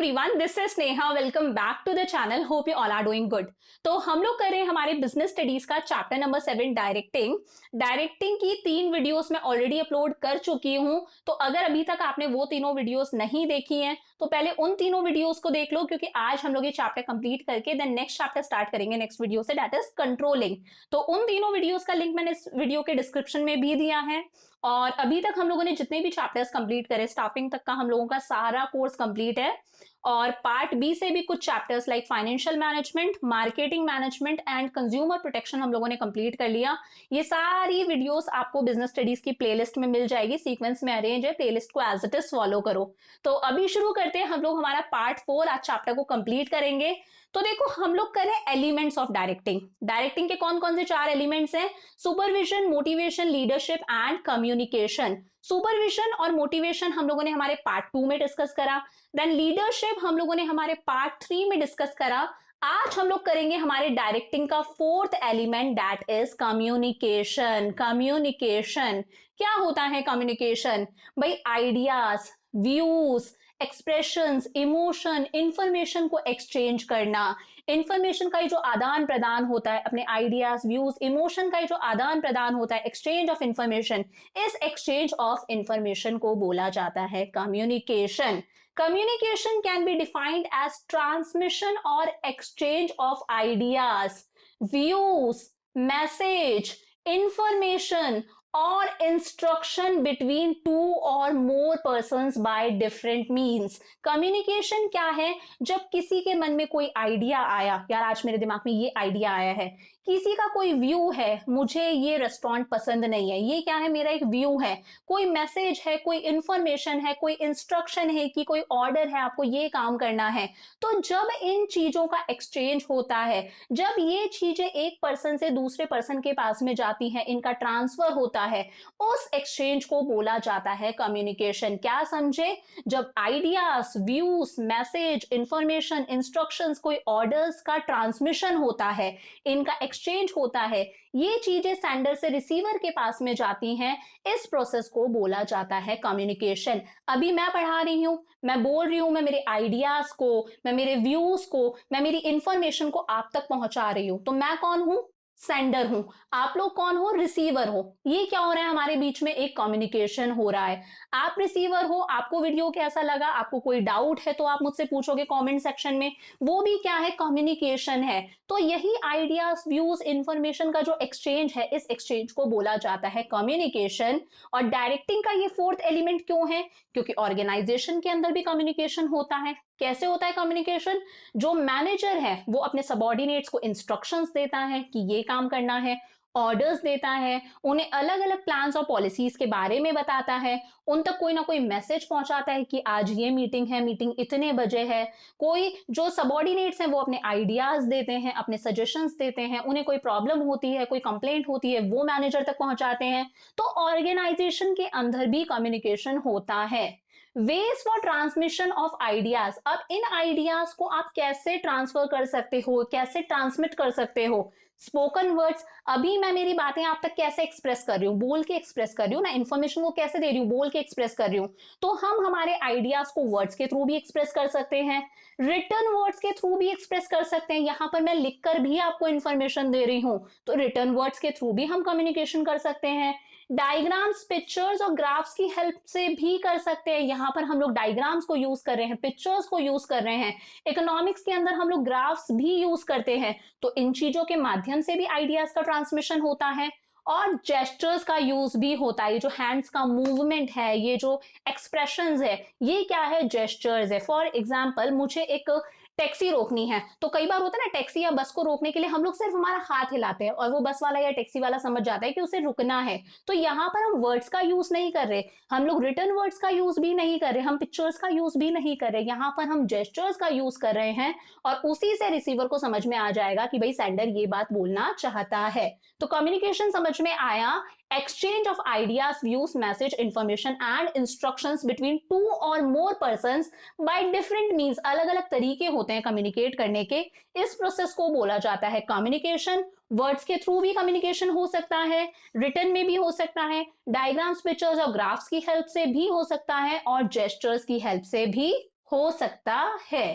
Everyone, this is Sneha. Welcome back to the channel. Hope you all are doing good. तो हम लोग कर रहे हैं हमारे बिजनेस स्टडीज का चैप्टर नंबर 7 डायरेक्टिंग। डायरेक्टिंग की 3 वीडियोस मैं ऑलरेडी अपलोड कर चुकी हूं। तो अगर अभी तक आपने वो तीनों वीडियोस नहीं देखी हैं तो पहले उन तीनों वीडियोस को देख लो, क्योंकि आज हम लोग ये चैप्टर कंप्लीट करके देन नेक्स्ट चैप्टर स्टार्ट करेंगे नेक्स्ट वीडियो से, दैट इज कंट्रोलिंग। तो उन तीनों वीडियोस का लिंक मैंने इस वीडियो के डिस्क्रिप्शन में भी दिया है। और अभी तक हम लोगों ने जितने भी चैप्टर्स कंप्लीट करे, स्टाफिंग तक का हम लोगों का सारा कोर्स कंप्लीट है। और पार्ट बी से भी कुछ chapters like financial management, marketing management and consumer protection हम लोगों ने कंप्लीट कर लिया। ये सारी वीडियोस आपको बिजनेस स्टडीज की प्लेलिस्ट में मिल जाएगी, सीक्वेंस में अरेंज है, प्लेलिस्ट को एज इट इज फॉलो करो। तो अभी शुरू करते हैं हम लोग हमारा पार्ट 4, आज चैप्टर को कंप्लीट करेंगे। तो देखो, हम लोग करें एलिमेंट्स ऑफ डायरेक्टिंग। डायरेक्टिंग के कौन कौन से 4 एलिमेंट्स हैं? Supervision, motivation, leadership and communication. Supervision और मोटिवेशन हम लोगों ने हमारे पार्ट 2 में डिस्कस करा। देन लीडरशिप हम लोगों ने हमारे पार्ट 3 में डिस्कस करा। आज हम लोग करेंगे हमारे डायरेक्टिंग का 4th element, that is communication. Communication क्या होता है? कम्युनिकेशन भाई ideas, views, expressions, emotion, information को एक्सचेंज करना। इंफॉर्मेशन का ये जो आदान प्रदान होता है, अपने आइडियाज, व्यूज, इमोशन का ये जो आदान प्रदान होता है, एक्सचेंज ऑफ इंफॉर्मेशन, इस एक्सचेंज ऑफ इंफॉर्मेशन को बोला जाता है communication. Communication can be defined as transmission or exchange of ideas, views, message, information or instruction between two or more persons by different means. Communication क्या है? जब किसी के मन में कोई आइडिया आया, यार आज मेरे दिमाग में ये आइडिया आया है, किसी का कोई व्यू है, मुझे ये रेस्टोरेंट पसंद नहीं है, ये क्या है? मेरा एक व्यू है। कोई मैसेज है, कोई इंफॉर्मेशन है, कोई इंस्ट्रक्शन है कि कोई ऑर्डर है, आपको ये काम करना है। तो जब इन चीजों का एक्सचेंज होता है, जब ये चीजें एक पर्सन से दूसरे पर्सन के पास में जाती हैं, इनका ट्रांसफर होता है, उस एक्सचेंज को बोला जाता है कम्युनिकेशन। क्या समझे? जब ideas, views, message, information, instructions, कोई ऑर्डर्स का ट्रांसमिशन होता है, इनका एक्सचेंज होता है, ये चीजें सेंडर से रिसीवर के पास में जाती हैं, इस प्रोसेस को बोला जाता है कम्युनिकेशन। अभी मैं पढ़ा रही हूं, मैं बोल रही हूं, मैं मेरे आइडियाज को, मैं मेरे व्यूज को, मैं मेरी इंफॉर्मेशन को आप तक पहुंचा रही हूं। तो मैं कौन हूं? सेंडर हूं। आप लोग कौन हो? रिसीवर हो। ये क्या हो रहा है? हमारे बीच में एक कम्युनिकेशन हो रहा है। आप रिसीवर हो, आपको वीडियो कैसा लगा, आपको कोई डाउट है तो आप मुझसे पूछोगे कमेंट सेक्शन में। वो भी क्या है? कम्युनिकेशन है। तो यही आइडियाज, व्यूज, इंफॉर्मेशन का जो एक्सचेंज है, इस एक्सचेंज को बोला जाता है कम्युनिकेशन। और डायरेक्टिंग का ये 4th एलिमेंट क्यों है? क्योंकि ऑर्गेनाइजेशन के अंदर भी कम्युनिकेशन होता है। कैसे होता है कम्युनिकेशन? जो मैनेजर है वो अपने सबऑर्डिनेट्स को इंस्ट्रक्शंस देता है कि ये काम करना है, ऑर्डर्स देता है, उन्हें अलग अलग प्लान्स और पॉलिसीज के बारे में बताता है, उन तक कोई ना कोई मैसेज पहुंचाता है कि आज ये मीटिंग है, मीटिंग इतने बजे है। कोई जो सबऑर्डिनेट्स हैं वो अपने आइडियाज देते हैं, अपने सजेशंस देते हैं, उन्हें कोई प्रॉब्लम होती है, कोई कंप्लेंट होती है, वो मैनेजर तक पहुंचाते हैं। तो ऑर्गेनाइजेशन के अंदर भी कम्युनिकेशन होता है। Ways for transmission of ideas. अब इन आइडियाज को आप कैसे ट्रांसफर कर सकते हो, कैसे ट्रांसमिट कर सकते हो? Spoken words. अभी मैं मेरी बातें आप तक कैसे एक्सप्रेस कर रही हूँ? बोल के एक्सप्रेस कर रही हूँ ना। इन्फॉर्मेशन को कैसे दे रही हूँ? बोल के एक्सप्रेस कर रही हूँ। तो हम हमारे आइडियाज को वर्ड्स के थ्रू भी एक्सप्रेस कर सकते हैं, रिटर्न वर्ड्स के थ्रू भी एक्सप्रेस कर सकते हैं। यहां पर मैं लिखकर भी आपको इन्फॉर्मेशन दे रही हूं, तो रिटर्न वर्ड्स के थ्रू भी हम कम्युनिकेशन कर सकते हैं। डायग्राम्स, पिक्चर्स और ग्राफ्स की हेल्प से भी कर सकते हैं। यहां पर हम लोग डायग्राम्स को यूज कर रहे हैं, पिक्चर्स को यूज कर रहे हैं। इकोनॉमिक्स के अंदर हम लोग ग्राफ्स भी यूज करते हैं। तो इन चीजों के माध्यम से भी आइडियाज का ट्रांसमिशन होता है। और जेस्चर्स का यूज भी होता है। ये जो हैंड्स का मूवमेंट है, ये जो एक्सप्रेशंस है, ये क्या है? जेस्चर्स है। फॉर एग्जांपल, मुझे एक टैक्सी रोकनी है, तो कई बार होता है ना, टैक्सी या बस को रोकने के लिए हम लोग सिर्फ हमारा हाथ हिलाते हैं और वो बस वाला या टैक्सी वाला समझ जाता है कि उसे रुकना है। तो यहाँ पर हम वर्ड्स का यूज नहीं कर रहे, हम लोग रिटर्न वर्ड्स का यूज भी नहीं कर रहे, हम पिक्चर्स का यूज भी नहीं कर रहे, यहाँ पर हम जेस्चर्स का यूज कर रहे हैं। और उसी से रिसीवर को समझ में आ जाएगा कि भाई सेंडर ये बात बोलना चाहता है। तो कम्युनिकेशन समझ में आया। exchange of ideas, views, message, information and instructions between two or more persons by different means। अलग अलग तरीके होते हैं कम्युनिकेट करने के, इस प्रोसेस को बोला जाता है कम्युनिकेशन। वर्ड्स के थ्रू भी कम्युनिकेशन हो सकता है, रिटर्न में भी हो सकता है, डायग्राम्स, पिक्चर्स और ग्राफ्स की हेल्प से भी हो सकता है, और जेस्चर्स की हेल्प से भी हो सकता है।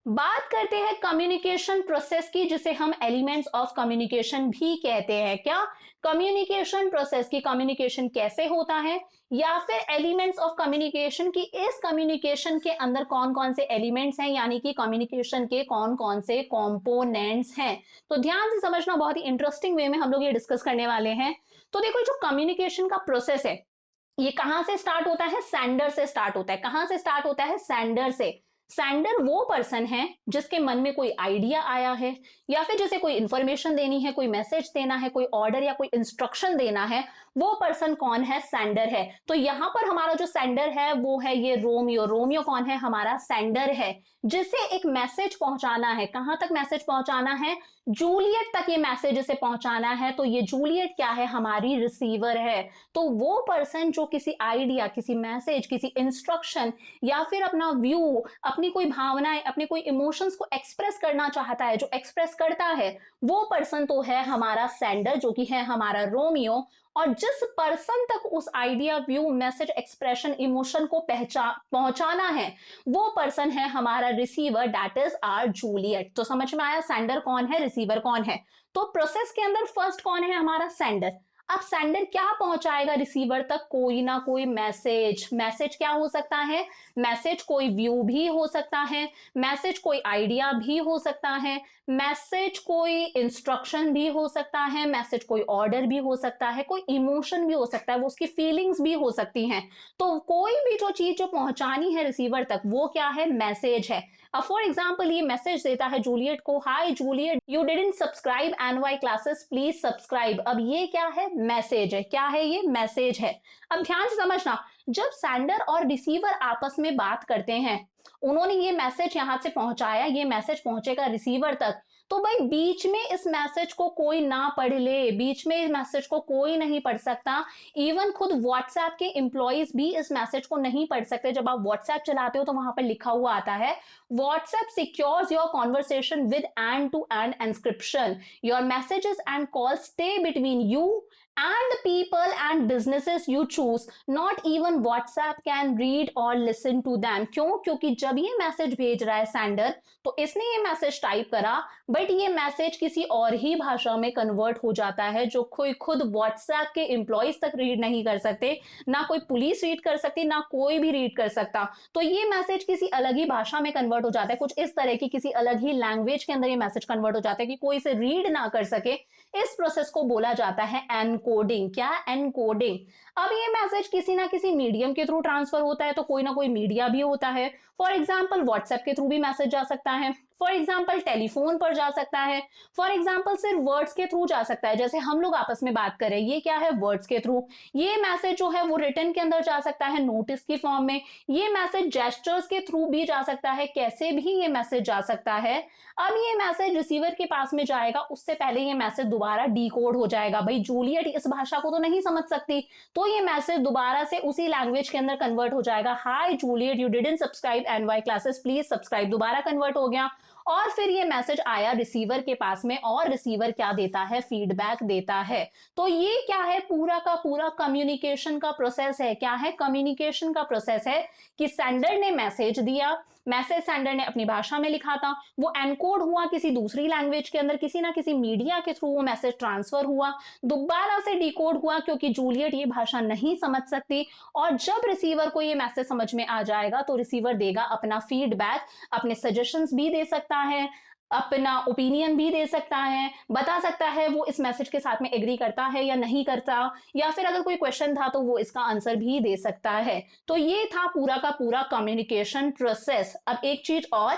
बात करते हैं कम्युनिकेशन प्रोसेस की, जिसे हम एलिमेंट्स ऑफ कम्युनिकेशन भी कहते हैं। क्या कम्युनिकेशन प्रोसेस की, कम्युनिकेशन कैसे होता है, या फिर एलिमेंट्स ऑफ कम्युनिकेशन की, इस कम्युनिकेशन के अंदर कौन कौन से एलिमेंट्स हैं, यानी कि कम्युनिकेशन के कौन कौन से कंपोनेंट्स हैं। तो ध्यान से समझना, बहुत ही इंटरेस्टिंग वे में हम लोग ये डिस्कस करने वाले हैं। तो देखो, जो कम्युनिकेशन का प्रोसेस है, ये कहां से स्टार्ट होता है? सेंडर से स्टार्ट होता है। कहां से स्टार्ट होता है? सेंडर से। सेंडर वो पर्सन है जिसके मन में कोई आइडिया आया है, या फिर जैसे कोई इंफॉर्मेशन देनी है, कोई मैसेज देना है, कोई ऑर्डर या कोई इंस्ट्रक्शन देना है, वो पर्सन कौन है? सेंडर है। तो यहां पर हमारा जो सेंडर है वो है ये रोमियो। रोमियो कौन है? हमारा सेंडर है, जिसे एक मैसेज पहुंचाना है। कहां तक मैसेज पहुंचाना है? जूलियट तक ये मैसेज इसे पहुंचाना है। तो ये जूलियट क्या है? हमारी रिसीवर है। तो वो पर्सन जो किसी आइडिया, किसी मैसेज, किसी इंस्ट्रक्शन या फिर अपना व्यू, अपनी कोई भावनाएं, अपने कोई इमोशंस को एक्सप्रेस करना चाहता है, जो एक्सप्रेस करता है, वो पर्सन तो है हमारा सेंडर, जो कि है हमारा रोमियो। और जिस पर्सन तक उस idea, view, message, expression, emotion को पहुंचाना है, वो पर्सन है हमारा receiver, that is our Juliet. तो समझ में आया सेंडर कौन है, रिसीवर कौन है। तो प्रोसेस के अंदर फर्स्ट कौन है? हमारा सेंडर। अब सेंडर क्या पहुंचाएगा रिसीवर तक? कोई ना कोई मैसेज। मैसेज क्या हो सकता है? मैसेज कोई व्यू भी हो सकता है, मैसेज कोई आइडिया भी हो सकता है, मैसेज कोई इंस्ट्रक्शन भी हो सकता है, मैसेज कोई ऑर्डर भी हो सकता है, कोई इमोशन भी हो सकता है, वो उसकी फीलिंग्स भी हो सकती हैं। तो कोई भी जो चीज जो पहुंचानी है रिसीवर तक, वो क्या है? मैसेज है। अब फॉर एग्जाम्पल ये मैसेज देता है जूलियट को, hi Juliet, you didn't subscribe NY classes, please subscribe. अब ये क्या है? मैसेज है। क्या है ये? मैसेज है। अब ध्यान से समझना, जब सेंडर और रिसीवर आपस में बात करते हैं, उन्होंने ये मैसेज यहां से पहुंचाया, ये मैसेज पहुंचेगा रिसीवर तक, तो भाई बीच में इस मैसेज को कोई ना पढ़ ले, बीच में इस मैसेज को कोई नहीं पढ़ सकता। इवन खुद व्हाट्सएप के एम्प्लॉइज भी इस मैसेज को नहीं पढ़ सकते। जब आप व्हाट्सएप चलाते हो तो वहां पर लिखा हुआ आता है, WhatsApp secures your conversation with end to end encryption, your messages and calls stay between you and the people and businesses you choose, not even WhatsApp can read or listen to them। क्यों? क्योंकि जब ये message भेज रहा है sender, तो इसने ये मैसेज टाइप करा, बट ये मैसेज किसी और ही भाषा में कन्वर्ट हो जाता है, जो कोई खुद WhatsApp के एम्प्लॉइज तक रीड नहीं कर सकते, ना कोई पुलिस रीड कर सकती, ना कोई भी रीड कर सकता। तो ये मैसेज किसी अलग ही भाषा में कन्वर्ट हो जाता है, कुछ इस तरह की किसी अलग ही लैंग्वेज के अंदर ये मैसेज कन्वर्ट हो जाता है कि कोई इसे रीड ना कर सके। इस प्रोसेस को बोला जाता है एनकोडिंग। क्या? एनकोडिंग। अब ये मैसेज किसी ना किसी मीडियम के थ्रू ट्रांसफर होता है, तो कोई ना कोई मीडिया भी होता है। फॉर एग्जाम्पल व्हाट्सएप के थ्रू भी मैसेज जा सकता है, फॉर एग्जाम्पल टेलीफोन पर जा सकता है, फॉर एग्जाम्पल सिर्फ वर्ड्स के थ्रू जा सकता है, जैसे हम लोग आपस में बात करें, ये क्या है? वर्ड्स के थ्रू। ये मैसेज जो है वो रिटन के अंदर जा सकता है, नोटिस की फॉर्म में। ये मैसेज जेस्चर्स के थ्रू भी जा सकता है, कैसे भी ये मैसेज जा सकता है। अब ये मैसेज रिसीवर के पास में जाएगा, उससे पहले ये मैसेज दोबारा डीकोड हो जाएगा। भाई जूलियट इस भाषा को तो नहीं समझ सकती, तो ये मैसेज दोबारा से उसी लैंग्वेज के अंदर कन्वर्ट हो जाएगा, hi Juliet, you didn't subscribe NY classes, please subscribe. दोबारा कन्वर्ट हो गया, और फिर ये मैसेज आया रिसीवर के पास में, और रिसीवर क्या देता है? फीडबैक देता है। तो ये क्या है? पूरा का पूरा कम्युनिकेशन का प्रोसेस है। क्या है? कम्युनिकेशन का प्रोसेस है कि सेंडर ने मैसेज दिया, मैसेज सेंडर ने अपनी भाषा में लिखा था, वो एनकोड हुआ किसी दूसरी लैंग्वेज के अंदर, किसी ना किसी मीडिया के थ्रू वो मैसेज ट्रांसफर हुआ, दोबारा से डिकोड हुआ, क्योंकि जूलियट ये भाषा नहीं समझ सकती। और जब रिसीवर को ये मैसेज समझ में आ जाएगा, तो रिसीवर देगा अपना फीडबैक, अपने सजेशंस भी दे सकता है, अपना ओपिनियन भी दे सकता है, बता सकता है वो इस मैसेज के साथ में एग्री करता है या नहीं करता, या फिर अगर कोई क्वेश्चन था तो वो इसका आंसर भी दे सकता है। तो ये था पूरा का पूरा कम्युनिकेशन प्रोसेस। अब एक चीज और,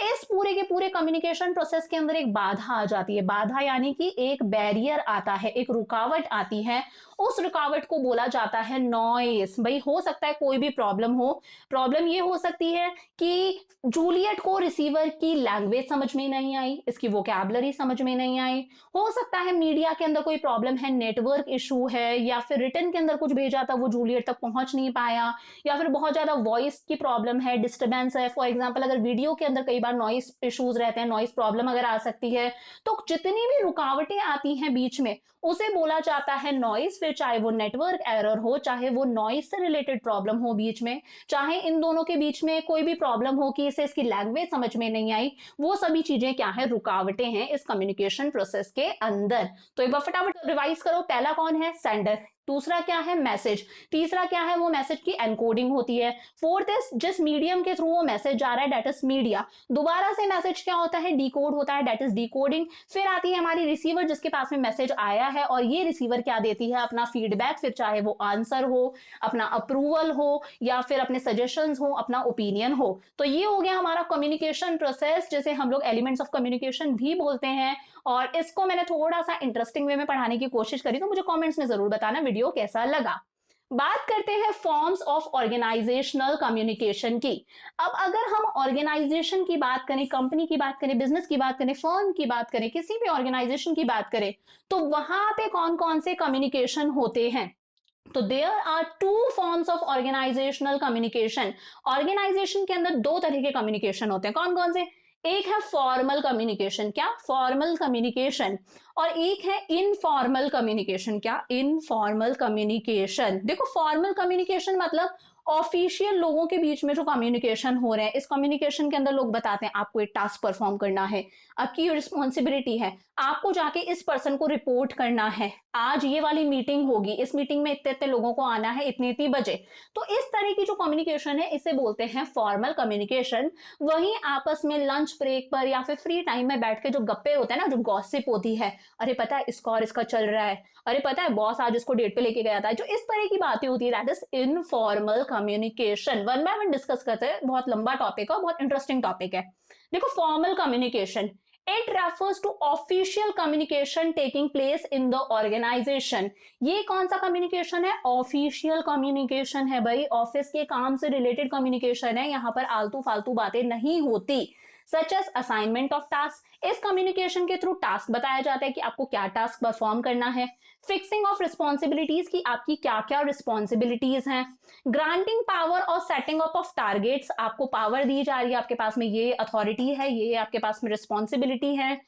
इस पूरे के पूरे कम्युनिकेशन प्रोसेस के अंदर एक बाधा आ जाती है। बाधा यानी कि एक बैरियर आता है, एक रुकावट आती है। उस रुकावट को बोला जाता है नॉइस। भाई हो सकता है कोई भी प्रॉब्लम हो। प्रॉब्लम ये हो सकती है कि जूलियट को रिसीवर की लैंग्वेज समझ में नहीं आई, इसकी वोकैबुलरी समझ में नहीं आई। हो सकता है मीडिया के अंदर कोई प्रॉब्लम है, नेटवर्क इशू है, या फिर रिटन के अंदर कुछ भेजा था वो जूलियट तक पहुंच नहीं पाया, या फिर बहुत ज्यादा वॉइस की प्रॉब्लम है, डिस्टर्बेंस है। फॉर एग्जाम्पल अगर वीडियो के अंदर कई बार नॉइस इश्यूज रहते हैं, नॉइस प्रॉब्लम अगर आ सकती है, तो जितनी भी रुकावटें आती हैं बीच में उसे बोला जाता है नॉइस। फिर चाहे वो नेटवर्क एरर हो, चाहे वो नॉइस से रिलेटेड प्रॉब्लम हो बीच में, चाहे इन दोनों के बीच में कोई भी प्रॉब्लम हो कि इसे इसकी लैंग्वेज समझ में नहीं आई, वो सभी चीजें क्या है, रुकावटें हैं इस कम्युनिकेशन प्रोसेस के अंदर। तो एक बार फटाफट रिवाइज करो, पहला कौन है, सेंडर, दूसरा क्या है, मैसेज, तीसरा क्या है, वो मैसेज की एनकोडिंग होती है, फोर्थ इज जिस मीडियम के थ्रू वो मैसेज जा रहा है, डेट इज मीडिया, दोबारा से मैसेज क्या होता है, डिकोड होता है, डेट इज डिकोडिंग। फिर आती है हमारी रिसीवर जिसके पास में मैसेज आया है और ये रिसीवर क्या देती है, अपना फीडबैक, फिर चाहे वो आंसर हो, अपना अप्रूवल हो, या फिर अपने सजेशंस हो, अपना ओपिनियन हो। तो ये हो गया हमारा कम्युनिकेशन प्रोसेस, जिसे हम लोग एलिमेंट्स ऑफ कम्युनिकेशन भी बोलते हैं। और इसको मैंने थोड़ा सा इंटरेस्टिंग वे में पढ़ाने की कोशिश करी, तो मुझे कमेंट्स में जरूर बताना वीडियो कैसा लगा। बात करते हैं फॉर्म्स ऑफ ऑर्गेनाइजेशनल कम्युनिकेशन की। अब अगर हम ऑर्गेनाइजेशन की बात करें, कंपनी की बात करें, बिजनेस की बात करें, फर्म की बात करें, किसी भी ऑर्गेनाइजेशन की बात करें, तो वहां पे कौन कौन से कम्युनिकेशन होते हैं। तो there are two forms of organisational communication. Organisation के अंदर दो तरह के कम्युनिकेशन होते हैं, कौन कौन से, एक है फॉर्मल कम्युनिकेशन, क्या, फॉर्मल कम्युनिकेशन, और एक है इनफॉर्मल कम्युनिकेशन, क्या, इनफॉर्मल कम्युनिकेशन। देखो फॉर्मल कम्युनिकेशन मतलब ऑफिशियल लोगों के बीच में जो कम्युनिकेशन हो रहे हैं, इस कम्युनिकेशन के अंदर लोग बताते हैं आपको एक टास्क परफॉर्म करना है, आपकी रिस्पॉन्सिबिलिटी है, आपको जाके इस पर्सन को रिपोर्ट करना है, आज ये वाली मीटिंग होगी, इस मीटिंग में इतने इतने लोगों को आना है इतनी इतनी बजे। तो इस तरह की जो कम्युनिकेशन है इसे बोलते हैं फॉर्मल कम्युनिकेशन। वहीं आपस में लंच ब्रेक पर या फिर फ्री टाइम में बैठ के जो गप्पे होते हैं ना, जो गॉसिप होती है, अरे पता है इसका और इसका चल रहा है, अरे पता है बॉस आज इसको डेट पे लेके गया था, जो इस तरह की बातें होती है, that is informal communication. One by one discuss करते हैं, बहुत लंबा टॉपिक है, बहुत इंटरेस्टिंग टॉपिक है। देखो formal communication, it refers to official communication taking place in the organization। ये कौन सा कम्युनिकेशन है, ऑफिशियल कम्युनिकेशन है भाई, ऑफिस के काम से रिलेटेड कम्युनिकेशन है, यहाँ पर आलतू फालतू बातें नहीं होती। Such as assignment of task, इस कम्युनिकेशन के थ्रू टास्क बताया जाता है कि आपको क्या टास्क परफॉर्म करना है। फिक्सिंग ऑफ रिस्पॉन्सिबिलिटीज की आपकी क्या क्या रिस्पॉन्सिबिलिटीज हैं। ग्रांटिंग पावर और सेटिंग अप ऑफ टारगेट्स, आपको पावर दी जा रही है, आपके पास में ये अथॉरिटी है, ये आपके पास में रिस्पॉन्सिबिलिटी है,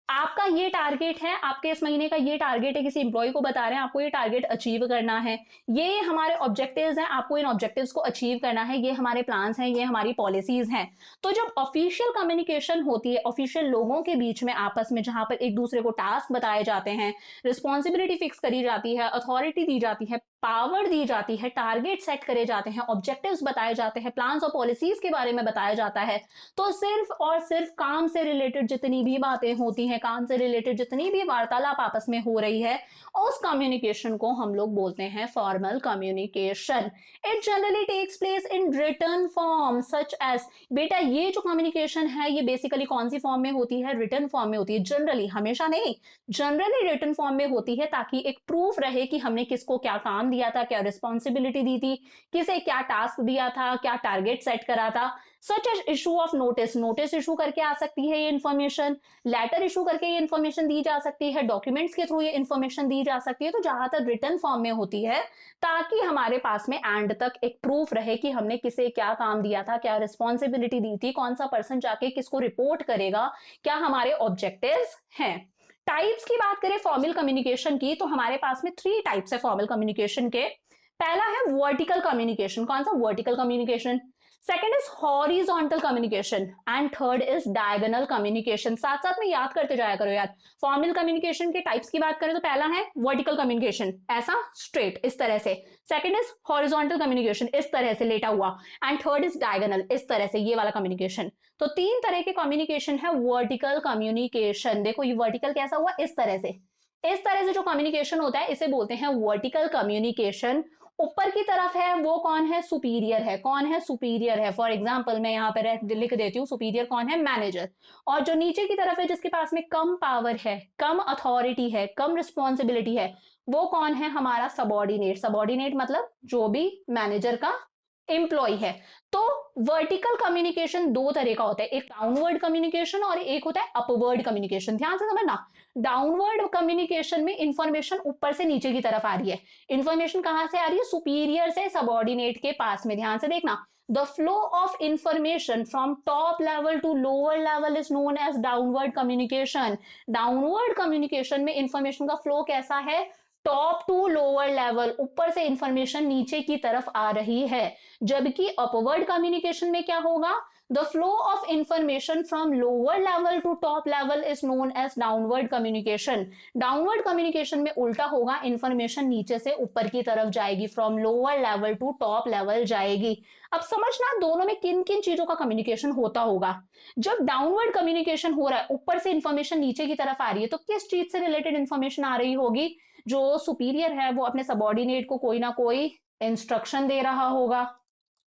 आपका ये टारगेट है, आपके इस महीने का ये टारगेट है, किसी इंप्लॉय को बता रहे हैं आपको ये टारगेट अचीव करना है, ये हमारे ऑब्जेक्टिव्स हैं, आपको इन ऑब्जेक्टिव्स को अचीव करना है, ये हमारे प्लान्स हैं, ये हमारी पॉलिसीज हैं। तो जब ऑफिशियल कम्युनिकेशन होती है ऑफिशियल लोगों के बीच में आपस में, जहां पर एक दूसरे को टास्क बताए जाते हैं, रिस्पॉन्सिबिलिटी फिक्स करी जाती है, अथॉरिटी दी जाती है, पावर दी जाती है, टारगेट सेट करे जाते हैं, ऑब्जेक्टिव्स बताए जाते हैं, प्लान्स और पॉलिसीज के बारे में बताया जाता है, तो सिर्फ और सिर्फ काम से रिलेटेड जितनी भी बातें होती हैं, काम से रिलेटेड जितनी भी वार्तालाप आपस में हो रही है, उस कम्युनिकेशन को हम लोग बोलते हैं formal communication. It generally takes place in written form such as, बेटा ये जो कम्युनिकेशन है ये बेसिकली कौन सी फॉर्म में होती है, रिटन फॉर्म में होती है, जनरली, हमेशा नहीं, जनरली रिटन फॉर्म में होती है, ताकि एक प्रूफ रहे कि हमने किसको क्या काम दिया था, क्या रिस्पॉन्सिबिलिटी दी थी, किसे क्या टास्क दिया था, क्या टारगेट सेट करा था। Such as issue of notice, notice issue करके आ सकती है ये इन्फॉर्मेशन, लेटर इशू करके ये इन्फॉर्मेशन दी जा सकती है, डॉक्यूमेंट्स के थ्रू ये इन्फॉर्मेशन दी जा सकती है। तो ज्यादातर रिटन फॉर्म में होती है, ताकि हमारे पास में एंड तक एक प्रूफ रहे कि हमने किसे क्या काम दिया था, क्या रिस्पॉन्सिबिलिटी दी थी, कौन सा पर्सन जाके किसको रिपोर्ट करेगा, क्या हमारे ऑब्जेक्टिव्स हैं। टाइप्स की बात करें फॉर्मल कम्युनिकेशन की, तो हमारे पास में 3 टाइप्स है फॉर्मल कम्युनिकेशन के। पहला है वर्टिकल कम्युनिकेशन, कौन सा, vertical communication. Second is horizontal communication and third is diagonal communication. साथ साथ में याद करते जाया करो यार। फॉर्मल कम्युनिकेशन के टाइप्स की बात करें तो पहला है वर्टिकल कम्युनिकेशन, ऐसा स्ट्रेट इस तरह से, सेकंड इज हॉरिजॉन्टल कम्युनिकेशन, इस तरह से लेटा हुआ, एंड थर्ड इज डायगोनल, इस तरह से, ये वाला कम्युनिकेशन। तो 3 तरह के कम्युनिकेशन है वर्टिकल कम्युनिकेशन। देखो ये वर्टिकल कैसा हुआ, इस तरह से, इस तरह से जो कम्युनिकेशन होता है इसे बोलते हैं वर्टिकल कम्युनिकेशन। ऊपर की तरफ है वो कौन है, सुपीरियर है, कौन है, सुपीरियर है। फॉर एग्जांपल मैं यहाँ पे लिख देती हूँ, सुपीरियर कौन है, मैनेजर। और जो नीचे की तरफ है जिसके पास में कम पावर है, कम अथॉरिटी है, कम रिस्पॉन्सिबिलिटी है, वो कौन है, हमारा सबॉर्डिनेट। सबॉर्डिनेट मतलब जो भी मैनेजर का एम्प्लॉय है। तो वर्टिकल कम्युनिकेशन दो तरह का होता है, एक डाउनवर्ड कम्युनिकेशन और एक होता है अपवर्ड कम्युनिकेशन। ध्यान से समझना, डाउनवर्ड कम्युनिकेशन में इंफॉर्मेशन ऊपर से नीचे की तरफ आ रही है। इंफॉर्मेशन कहां से आ रही है? सुपीरियर से सबॉर्डिनेट के पास में। ध्यान से देखना, the flow of information from top level to lower level is known as downward communication. Downward communication में इंफॉर्मेशन का फ्लो कैसा है? टॉप टू लोअर लेवल, ऊपर से इंफॉर्मेशन नीचे की तरफ आ रही है। जबकि अपवर्ड कम्युनिकेशन में क्या होगा? The flow of information from lower level to top level is known as downward communication. Downward communication में उल्टा होगा, इंफॉर्मेशन नीचे से ऊपर की तरफ जाएगी, from lower level to top level जाएगी। अब समझना दोनों में किन किन चीजों का कम्युनिकेशन होता होगा। जब डाउनवर्ड कम्युनिकेशन हो रहा है, ऊपर से इंफॉर्मेशन नीचे की तरफ आ रही है, तो किस चीज से रिलेटेड इंफॉर्मेशन आ रही होगी? जो सुपीरियर है वो अपने सबॉर्डिनेट को कोई ना कोई इंस्ट्रक्शन दे रहा होगा,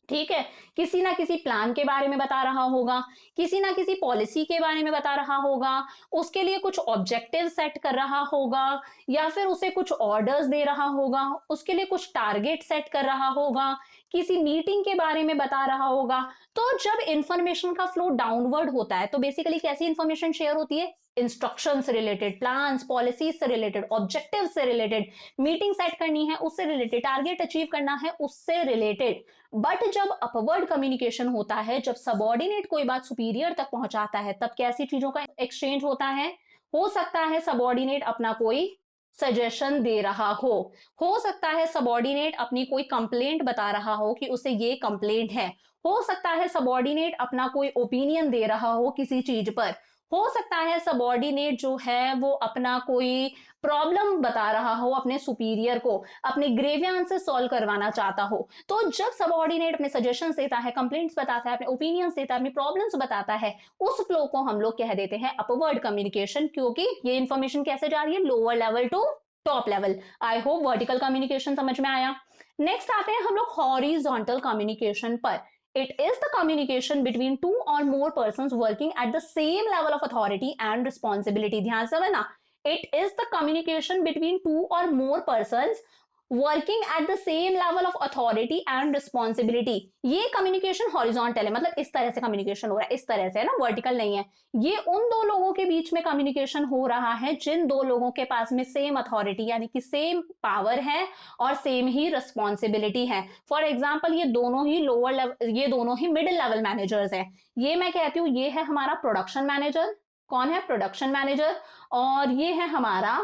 ठीक है, किसी ना किसी प्लान के बारे में बता रहा होगा, किसी ना किसी पॉलिसी के बारे में बता रहा होगा, उसके लिए कुछ ऑब्जेक्टिव सेट कर रहा होगा, या फिर उसे कुछ ऑर्डर्स दे रहा होगा, उसके लिए कुछ टारगेट सेट कर रहा होगा, किसी मीटिंग के बारे में बता रहा होगा। तो जब इंफॉर्मेशन का फ्लो डाउनवर्ड होता है तो बेसिकली कैसी इंफॉर्मेशन शेयर होती है? इंस्ट्रक्शन से रिलेटेड, प्लान्स पॉलिसीज से रिलेटेड, ऑब्जेक्टिव से रिलेटेड, मीटिंग सेट करनी है उससे रिलेटेड, टारगेट अचीव करना है उससे रिलेटेड। बट जब अपवर्ड कम्युनिकेशन होता है, जब सबॉर्डिनेट कोई बात सुपीरियर तक पहुंचाता है, तब कैसी चीजों का एक्सचेंज होता है? हो सकता है सबॉर्डिनेट अपना कोई सजेशन दे रहा हो सकता है सबॉर्डिनेट अपनी कोई कंप्लेंट बता रहा हो कि उसे ये कंप्लेंट है, हो सकता है सबॉर्डिनेट अपना कोई ओपिनियन दे रहा हो किसी चीज पर, हो सकता है सबॉर्डिनेट जो है वो अपना कोई प्रॉब्लम बता रहा हो अपने सुपीरियर को, अपने ग्रेवियंस से सॉल्व करवाना चाहता हो। तो जब सबॉर्डिनेट अपने सजेशंस देता है, कंप्लेंट्स बताता है, अपने ओपिनियंस देता है, अपनी प्रॉब्लम्स बताता है, उस फ्लो को हम लोग कह देते हैं अपवर्ड कम्युनिकेशन, क्योंकि ये इंफॉर्मेशन कैसे जा रही है? Lower level to top level. I hope vertical communication समझ में आया। नेक्स्ट आते हैं हम लोग हॉरिजॉन्टल कम्युनिकेशन पर। It is the communication between two or more persons working at the same level of authority and responsibility. ध्यान से समझना, it is the communication between two or more persons working at the same level of authority and responsibility. ये communication horizontal है, मतलब इस तरह से communication हो रहा है, इस तरह से है ना, वर्टिकल नहीं है। ये उन दो लोगों के बीच में कम्युनिकेशन हो रहा है जिन दो लोगों के पास में सेम अथॉरिटी यानी कि सेम पावर है और सेम ही रिस्पॉन्सिबिलिटी है। फॉर एग्जाम्पल ये दोनों ही लोअर लेवल, ये दोनों ही मिडिल लेवल मैनेजर्स हैं। ये मैं कहती हूँ ये है हमारा प्रोडक्शन मैनेजर। कौन है? Production manager. और ये है हमारा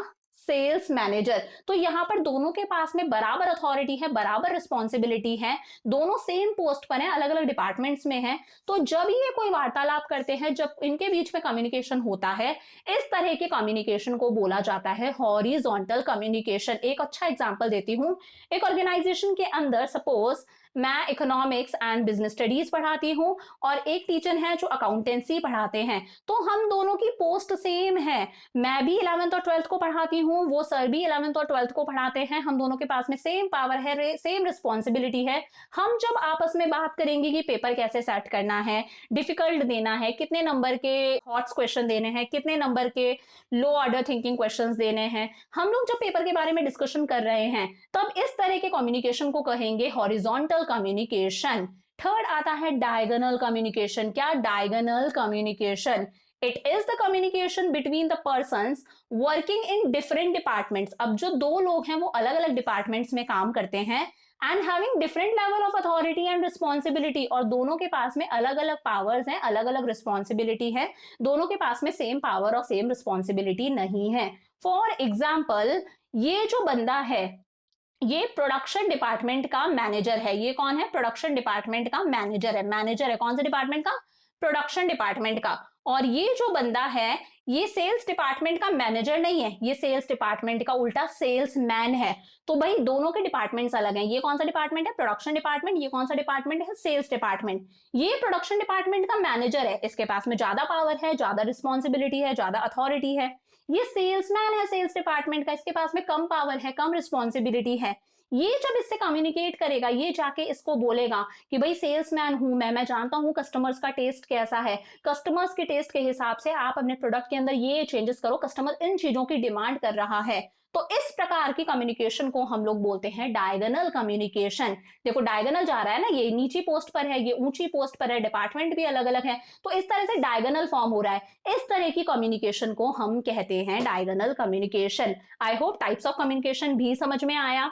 सेल्स मैनेजर। तो यहां पर दोनों के पास में बराबर अथॉरिटी है, बराबर रिस्पॉन्सिबिलिटी है, दोनों सेम पोस्ट पर हैं, अलग अलग डिपार्टमेंट्स में हैं। तो जब ये कोई वार्तालाप करते हैं, जब इनके बीच में कम्युनिकेशन होता है, इस तरह के कम्युनिकेशन को बोला जाता है हॉरिजॉन्टल कम्युनिकेशन। एक अच्छा एग्जांपल देती हूं। एक ऑर्गेनाइजेशन के अंदर सपोज मैं इकोनॉमिक्स एंड बिजनेस स्टडीज पढ़ाती हूँ और एक टीचर है जो अकाउंटेंसी पढ़ाते हैं, तो हम दोनों की पोस्ट सेम है। मैं भी 11th और 12th को पढ़ाती हूँ, वो सर भी 11th और 12th को पढ़ाते हैं, हम दोनों के पास में सेम पावर है, सेम रिस्पॉन्सिबिलिटी है। हम जब आपस में बात करेंगे कि पेपर कैसे सेट करना है, डिफिकल्ट देना है, कितने नंबर के हॉट क्वेश्चन देने हैं, कितने नंबर के लो ऑर्डर थिंकिंग क्वेश्चंस देने हैं, हम लोग जब पेपर के बारे में डिस्कशन कर रहे हैं, तब इस तरह के कम्युनिकेशन को कहेंगे हॉरिजॉन्टल कम्युनिकेशन। थर्ड आता है डायगोनल कम्युनिकेशन। क्या? Diagonal communication. It is the communication between the persons working in different departments. अब जो दो लोग हैं वो अलग अलग डिपार्टमेंट्स में काम करते हैं and having different level of authority and responsibility, और दोनों के पास में अलग अलग पावर्स हैं, अलग अलग रिस्पॉन्सिबिलिटी है, दोनों के पास में सेम पावर और सेम रिस्पॉन्सिबिलिटी नहीं है। फॉर एग्जाम्पल ये जो बंदा है ये प्रोडक्शन डिपार्टमेंट का मैनेजर है। ये कौन है? प्रोडक्शन डिपार्टमेंट का मैनेजर है। मैनेजर है कौन से डिपार्टमेंट का? प्रोडक्शन डिपार्टमेंट का। और ये जो बंदा है ये सेल्स डिपार्टमेंट का मैनेजर नहीं है, ये सेल्स डिपार्टमेंट का उल्टा सेल्समैन है। तो भाई दोनों के डिपार्टमेंट्स अलग हैं। ये कौन सा डिपार्टमेंट है? Production department. ये कौन सा डिपार्टमेंट है? Sales department. ये प्रोडक्शन डिपार्टमेंट का मैनेजर है, इसके पास में ज्यादा पावर है, ज्यादा रिस्पॉन्सिबिलिटी है, ज्यादा अथॉरिटी है। ये सेल्समैन है सेल्स डिपार्टमेंट का, इसके पास में कम पावर है, कम रिस्पॉन्सिबिलिटी है। ये जब इससे कम्युनिकेट करेगा, ये जाके इसको बोलेगा कि भाई सेल्समैन हूं मैं जानता हूं कस्टमर्स का टेस्ट कैसा है, कस्टमर्स के टेस्ट के हिसाब से आप अपने प्रोडक्ट के अंदर ये चेंजेस करो, कस्टमर इन चीजों की डिमांड कर रहा है। तो तो इस प्रकार की कम्युनिकेशन को हम लोग बोलते हैं डायगोनल कम्युनिकेशन। देखो डायगोनल जा रहा है ना, ये नीची पोस्ट पर है, ये ऊंची पोस्ट पर है, डिपार्टमेंट भी अलग अलग है, तो इस तरह से डायगोनल फॉर्म हो रहा है। इस तरह की कम्युनिकेशन को हम कहते हैं diagonal communication. I hope types of communication भी समझ में आया।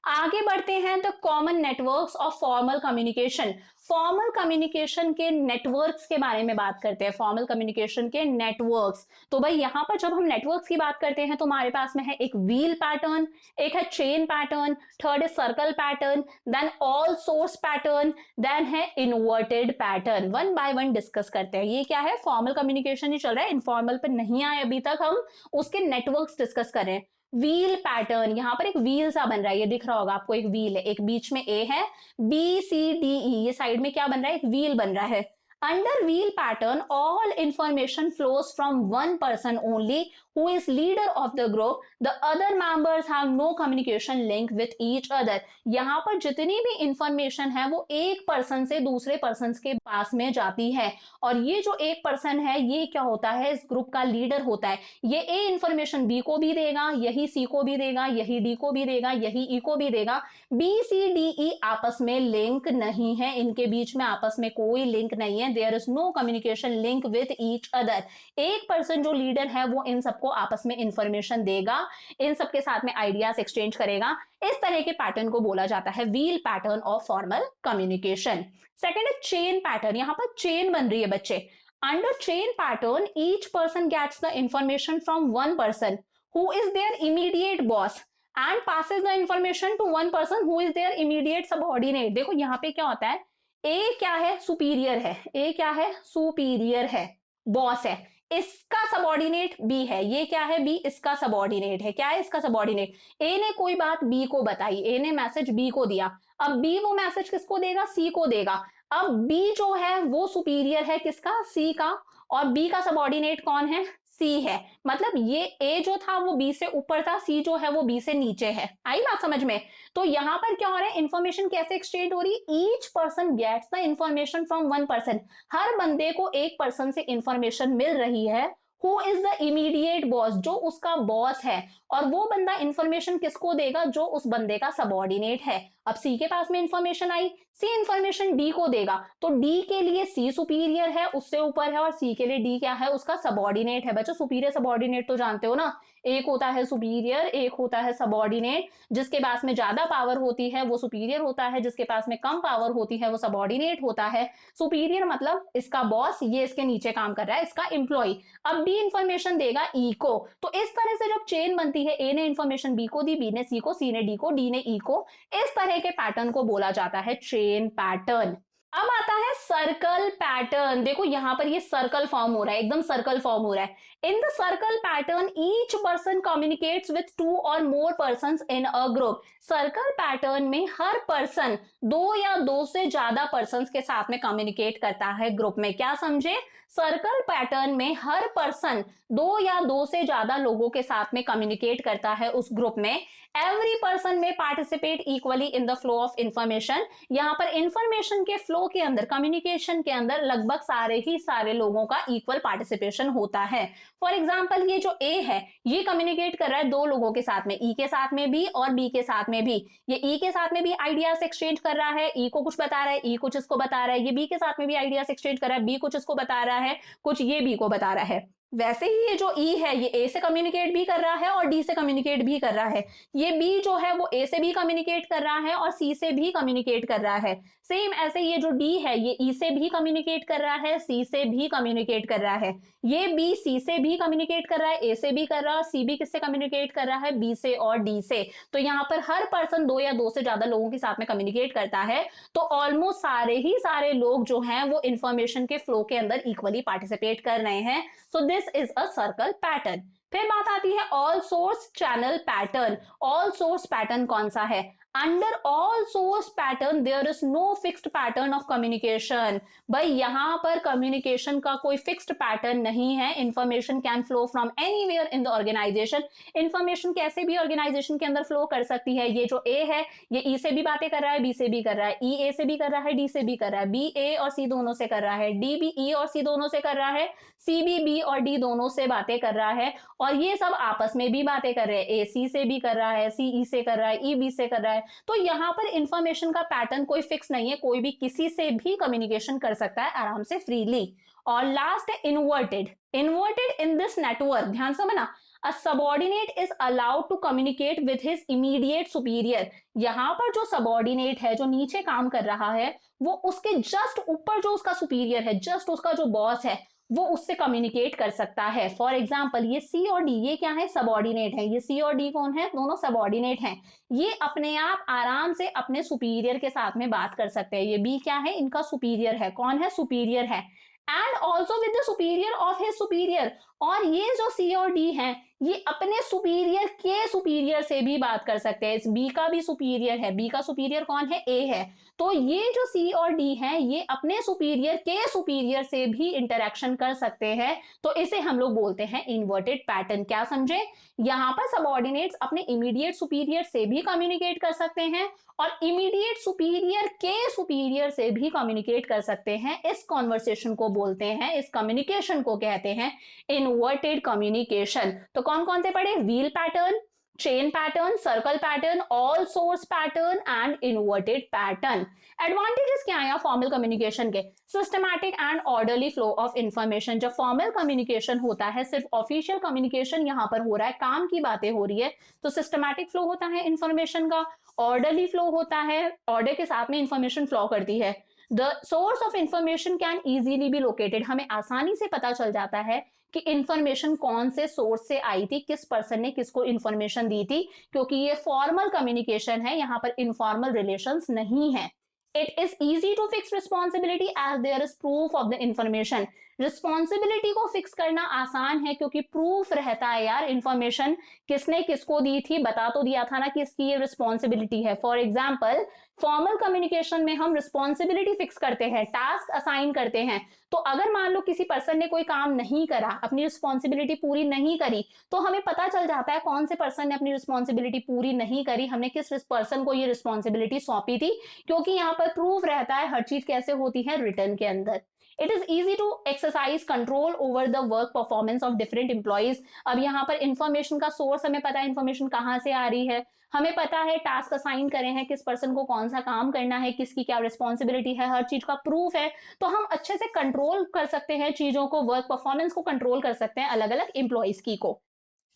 आगे बढ़ते हैं तो common networks of formal communication. Formal communication के नेटवर्क्स के बारे में बात करते हैं, फॉर्मल कम्युनिकेशन के नेटवर्क्स। तो भाई यहां पर जब हम नेटवर्क्स की बात करते हैं तो हमारे पास में है एक व्हील पैटर्न, एक है चेन पैटर्न, थर्ड है circle pattern, then all source pattern, then है inverted pattern. One by one discuss करते हैं। ये क्या है, फॉर्मल कम्युनिकेशन ही चल रहा है, इनफॉर्मल पर नहीं आए अभी तक, हम उसके नेटवर्क्स डिस्कस कर रहे हैं। व्हील पैटर्न, यहां पर एक व्हील सा बन रहा है, ये दिख रहा होगा आपको, एक व्हील है, एक बीच में ए है, बी सी डी ई, ये साइड में क्या बन रहा है, एक व्हील बन रहा है। Under wheel pattern all information flows from one person only who is leader of the group, the other members have no communication link with each other। यहाँ पर जितनी भी इंफॉर्मेशन है वो एक पर्सन से दूसरे पर्सन के पास में जाती है, और ये जो एक पर्सन है ये क्या होता है, इस ग्रुप का लीडर होता है। ये ए इंफॉर्मेशन बी को भी देगा, यही सी को भी देगा, यही डी को भी देगा, यही ई को भी देगा। बी सी डी ई आपस में लिंक नहीं है, इनके बीच में आपस में कोई लिंक नहीं है, there is no communication link with each other. एक पर्सन जो लीडर है वो इन सबको आपस में इंफॉर्मेशन देगा, इन सबके साथ में आइडियाज एक्सचेंज करेगा। इस तरह के पैटर्न को बोला जाता है wheel pattern of formal communication. Second है चेन पैटर्न। यहां पर चेन बन रही है बच्चे। Under chain pattern each person gets the information from one person who is their immediate boss and passes the information to one person who is their immediate subordinate। देखो यहाँ पे क्या होता है, ए क्या है, सुपीरियर है, ए क्या है, सुपीरियर है, बॉस है, इसका सबॉर्डिनेट बी है, ये क्या है, बी इसका सबॉर्डिनेट है। क्या है इसका सबॉर्डिनेट, ए ने कोई बात बी को बताई, ए ने मैसेज बी को दिया, अब बी वो मैसेज किसको देगा, सी को देगा। अब बी जो है वो सुपीरियर है किसका, सी का, और बी का सबॉर्डिनेट कौन है, सी है। मतलब ये ए जो था वो बी से ऊपर था, सी जो है वो बी से नीचे है। आई बात समझ में। तो यहां पर क्या हो रहा है, इंफॉर्मेशन कैसे एक्सचेंज हो रही है, each person gets the information from one person. हर बंदे को एक पर्सन से इंफॉर्मेशन मिल रही है, who is the immediate boss, जो उसका बॉस है, और वो बंदा इंफॉर्मेशन किसको देगा, जो उस बंदे का सबॉर्डिनेट है। अब सी के पास में इंफॉर्मेशन आई, सी इंफॉर्मेशन डी को देगा, तो डी के लिए सी सुपीरियर है, उससे ऊपर है, और सी के लिए डी क्या है, उसका सबॉर्डिनेट है। बच्चों सुपीरियर सबॉर्डिनेट तो जानते हो ना, एक होता है सुपीरियर, एक होता है सबॉर्डिनेट। जिसके पास में ज्यादा पावर होती है वो सुपीरियर होता है, जिसके पास में कम पावर होती है वो सबॉर्डिनेट होता है। सुपीरियर मतलब इसका बॉस, ये इसके नीचे काम कर रहा है, इसका एम्प्लॉय। अब डी इंफॉर्मेशन देगा ई को। तो इस तरह से जब चेन बनती है, ए ने इंफॉर्मेशन बी को दी, बी ने सी को, सी ने डी को, डी ने ई को, इस तरह के पैटर्न को बोला जाता है चेन पैटर्न। अब आता है सर्कल पैटर्न। देखो यहां पर ये सर्कल फॉर्म हो रहा है, एकदम सर्कल फॉर्म हो रहा है। In the circle pattern each person communicates with two or more persons in a group. Circle pattern में हर पर्सन दो या दो से ज्यादा पर्संस के साथ में कम्युनिकेट करता है ग्रुप में। क्या समझे, सर्कल पैटर्न में हर पर्सन दो या दो से ज्यादा लोगों के साथ में कम्युनिकेट करता है उस ग्रुप में। एवरी पर्सन में participate equally in the flow of information. यहाँ पर इंफॉर्मेशन के फ्लो के अंदर, कम्युनिकेशन के अंदर लगभग सारे लोगों का इक्वल पार्टिसिपेशन होता है। फॉर एग्जाम्पल ये जो ए है ये कम्युनिकेट कर रहा है दो लोगों के साथ में, ई के साथ में भी और बी के साथ में भी। ये ई के साथ में भी आइडियाज एक्सचेंज कर रहा है, ई को कुछ बता रहा है, ई कुछ इसको बता रहा है। ये बी के साथ में भी आइडियाज एक्सचेंज कर रहा है, बी कुछ इसको बता रहा है, कुछ ये बी को बता रहा है। वैसे ही ये जो ई है ये ए से कम्युनिकेट भी कर रहा है और डी से कम्युनिकेट भी कर रहा है। ये बी जो है वो ए से भी कम्युनिकेट कर रहा है और सी से भी कम्युनिकेट कर रहा है। सेम ऐसे ये जो डी है ये ई से भी कम्युनिकेट कर रहा है, सी से भी कम्युनिकेट कर रहा है। ये बी सी से भी कम्युनिकेट कर रहा है, ए से भी कर रहा है, सी भी किससे कम्युनिकेट कर रहा है, बी से और डी से। तो यहाँ पर हर पर्सन दो या दो से ज्यादा लोगों के साथ में कम्युनिकेट करता है। तो ऑलमोस्ट सारे लोग जो हैं वो इंफॉर्मेशन के फ्लो के अंदर इक्वली पार्टिसिपेट कर रहे हैं। So this is a circle pattern. फिर बात आती है all source channel pattern. All source pattern कौन सा है, under all source pattern there is no fixed pattern of communication. भाई यहाँ पर कम्युनिकेशन का कोई फिक्स्ड पैटर्न नहीं है। Information can flow from anywhere in the organisation. Information कैसे भी ऑर्गेनाइजेशन के अंदर फ्लो कर सकती है। ये जो ए है ये ई से भी बातें कर रहा है, बी से भी कर रहा है, ई ए से भी कर रहा है, डी से भी कर रहा है, बी ए और सी दोनों से कर रहा है, डी बी ई और सी दोनों से कर रहा है, सी बी बी और डी दोनों से बातें कर रहा है, और ये सब आपस में भी बातें कर रहे हैं। ए सी से भी कर रहा है, सी ई से कर रहा है, ई बी से कर रहा है। तो यहाँ पर इंफॉर्मेशन का पैटर्न कोई फिक्स नहीं है, कोई भी किसी से भी कम्युनिकेशन कर सकता है आराम से फ्रीली। और लास्ट है inverted. Inverted in this network, ध्यान से समझना, a subordinate is allowed to communicate with his immediate superior। यहाँ पर जो सबॉर्डिनेट है, जो नीचे काम कर रहा है, वो उसके जस्ट ऊपर जो उसका सुपीरियर है, जस्ट उसका जो बॉस है, वो उससे कम्युनिकेट कर सकता है। फॉर एग्जाम्पल ये सी और डी, ये क्या है, सबॉर्डिनेट है। ये सी और डी कौन है, दोनों सबॉर्डिनेट हैं। ये अपने आप आराम से अपने सुपीरियर के साथ में बात कर सकते हैं। ये बी क्या है, इनका सुपीरियर है। कौन है, सुपीरियर है। And also with the superior of his superior. और ये जो सी और डी हैं, ये अपने सुपीरियर के सुपीरियर से भी बात कर सकते हैं। इस बी का भी सुपीरियर है। बी का सुपीरियर कौन है, ए है। तो ये जो सी और डी हैं, ये अपने सुपीरियर के सुपीरियर से भी इंटरेक्शन कर सकते हैं। तो इसे हम लोग बोलते हैं इन्वर्टेड पैटर्न। क्या समझे, यहाँ पर सबऑर्डिनेट्स अपने इमीडिएट सुपीरियर से भी कम्युनिकेट कर सकते हैं और इमीडिएट सुपीरियर के सुपीरियर से भी कम्युनिकेट कर सकते हैं। इस कॉन्वर्सेशन को बोलते हैं, इस कम्युनिकेशन को कहते हैं इन्वर्टेड कम्युनिकेशन। तो कौन कौन से पढ़े, wheel pattern, chain pattern, circle pattern, all source pattern and inverted pattern. Advantages क्या है फॉर्मल कम्युनिकेशन के, systematic and orderly flow of information. जब फॉर्मल कम्युनिकेशन होता है, सिर्फ ऑफिशियल कम्युनिकेशन यहाँ पर हो रहा है, काम की बातें हो रही है, तो सिस्टमैटिक फ्लो होता है इंफॉर्मेशन का, ऑर्डरली फ्लो होता है, ऑर्डर के साथ में इंफॉर्मेशन फ्लो करती है। The source of information can easily be located. हमें आसानी से पता चल जाता है कि इंफॉर्मेशन कौन से सोर्स से आई थी, किस पर्सन ने किसको इंफॉर्मेशन दी थी, क्योंकि ये फॉर्मल कम्युनिकेशन है, यहाँ पर इनफॉर्मल रिलेशंस नहीं है। It is easy to fix responsibility as there is proof of the information. Responsibility को फिक्स करना आसान है क्योंकि प्रूफ रहता है यार, इंफॉर्मेशन किसने किसको दी थी, बता तो दिया था ना कि इसकी ये रिस्पॉन्सिबिलिटी है। फॉर एग्जाम्पल फॉर्मल कम्युनिकेशन में हम रिस्पॉन्सिबिलिटी फिक्स करते हैं, टास्क असाइन करते हैं। तो अगर मान लो किसी पर्सन ने कोई काम नहीं करा, अपनी रिस्पॉन्सिबिलिटी पूरी नहीं करी, तो हमें पता चल जाता है कौन से पर्सन ने अपनी रिस्पॉन्सिबिलिटी पूरी नहीं करी, हमने किस पर्सन को ये रिस्पॉन्सिबिलिटी सौंपी थी, क्योंकि यहाँ पर प्रूफ रहता है। हर चीज कैसे होती है, रिटर्न के अंदर। It is easy to exercise control over the work performance of different employees. अब यहाँ पर इंफॉर्मेशन का सोर्स हमें पता है, इंफॉर्मेशन कहाँ से आ रही है, हमें पता है टास्क असाइन करे हैं, किस पर्सन को कौन सा काम करना है, किसकी क्या रिस्पॉन्सिबिलिटी है, हर चीज का प्रूफ है। तो हम अच्छे से कंट्रोल कर सकते हैं चीजों को, वर्क परफॉर्मेंस को कंट्रोल कर सकते हैं अलग अलग एम्प्लॉइज की को।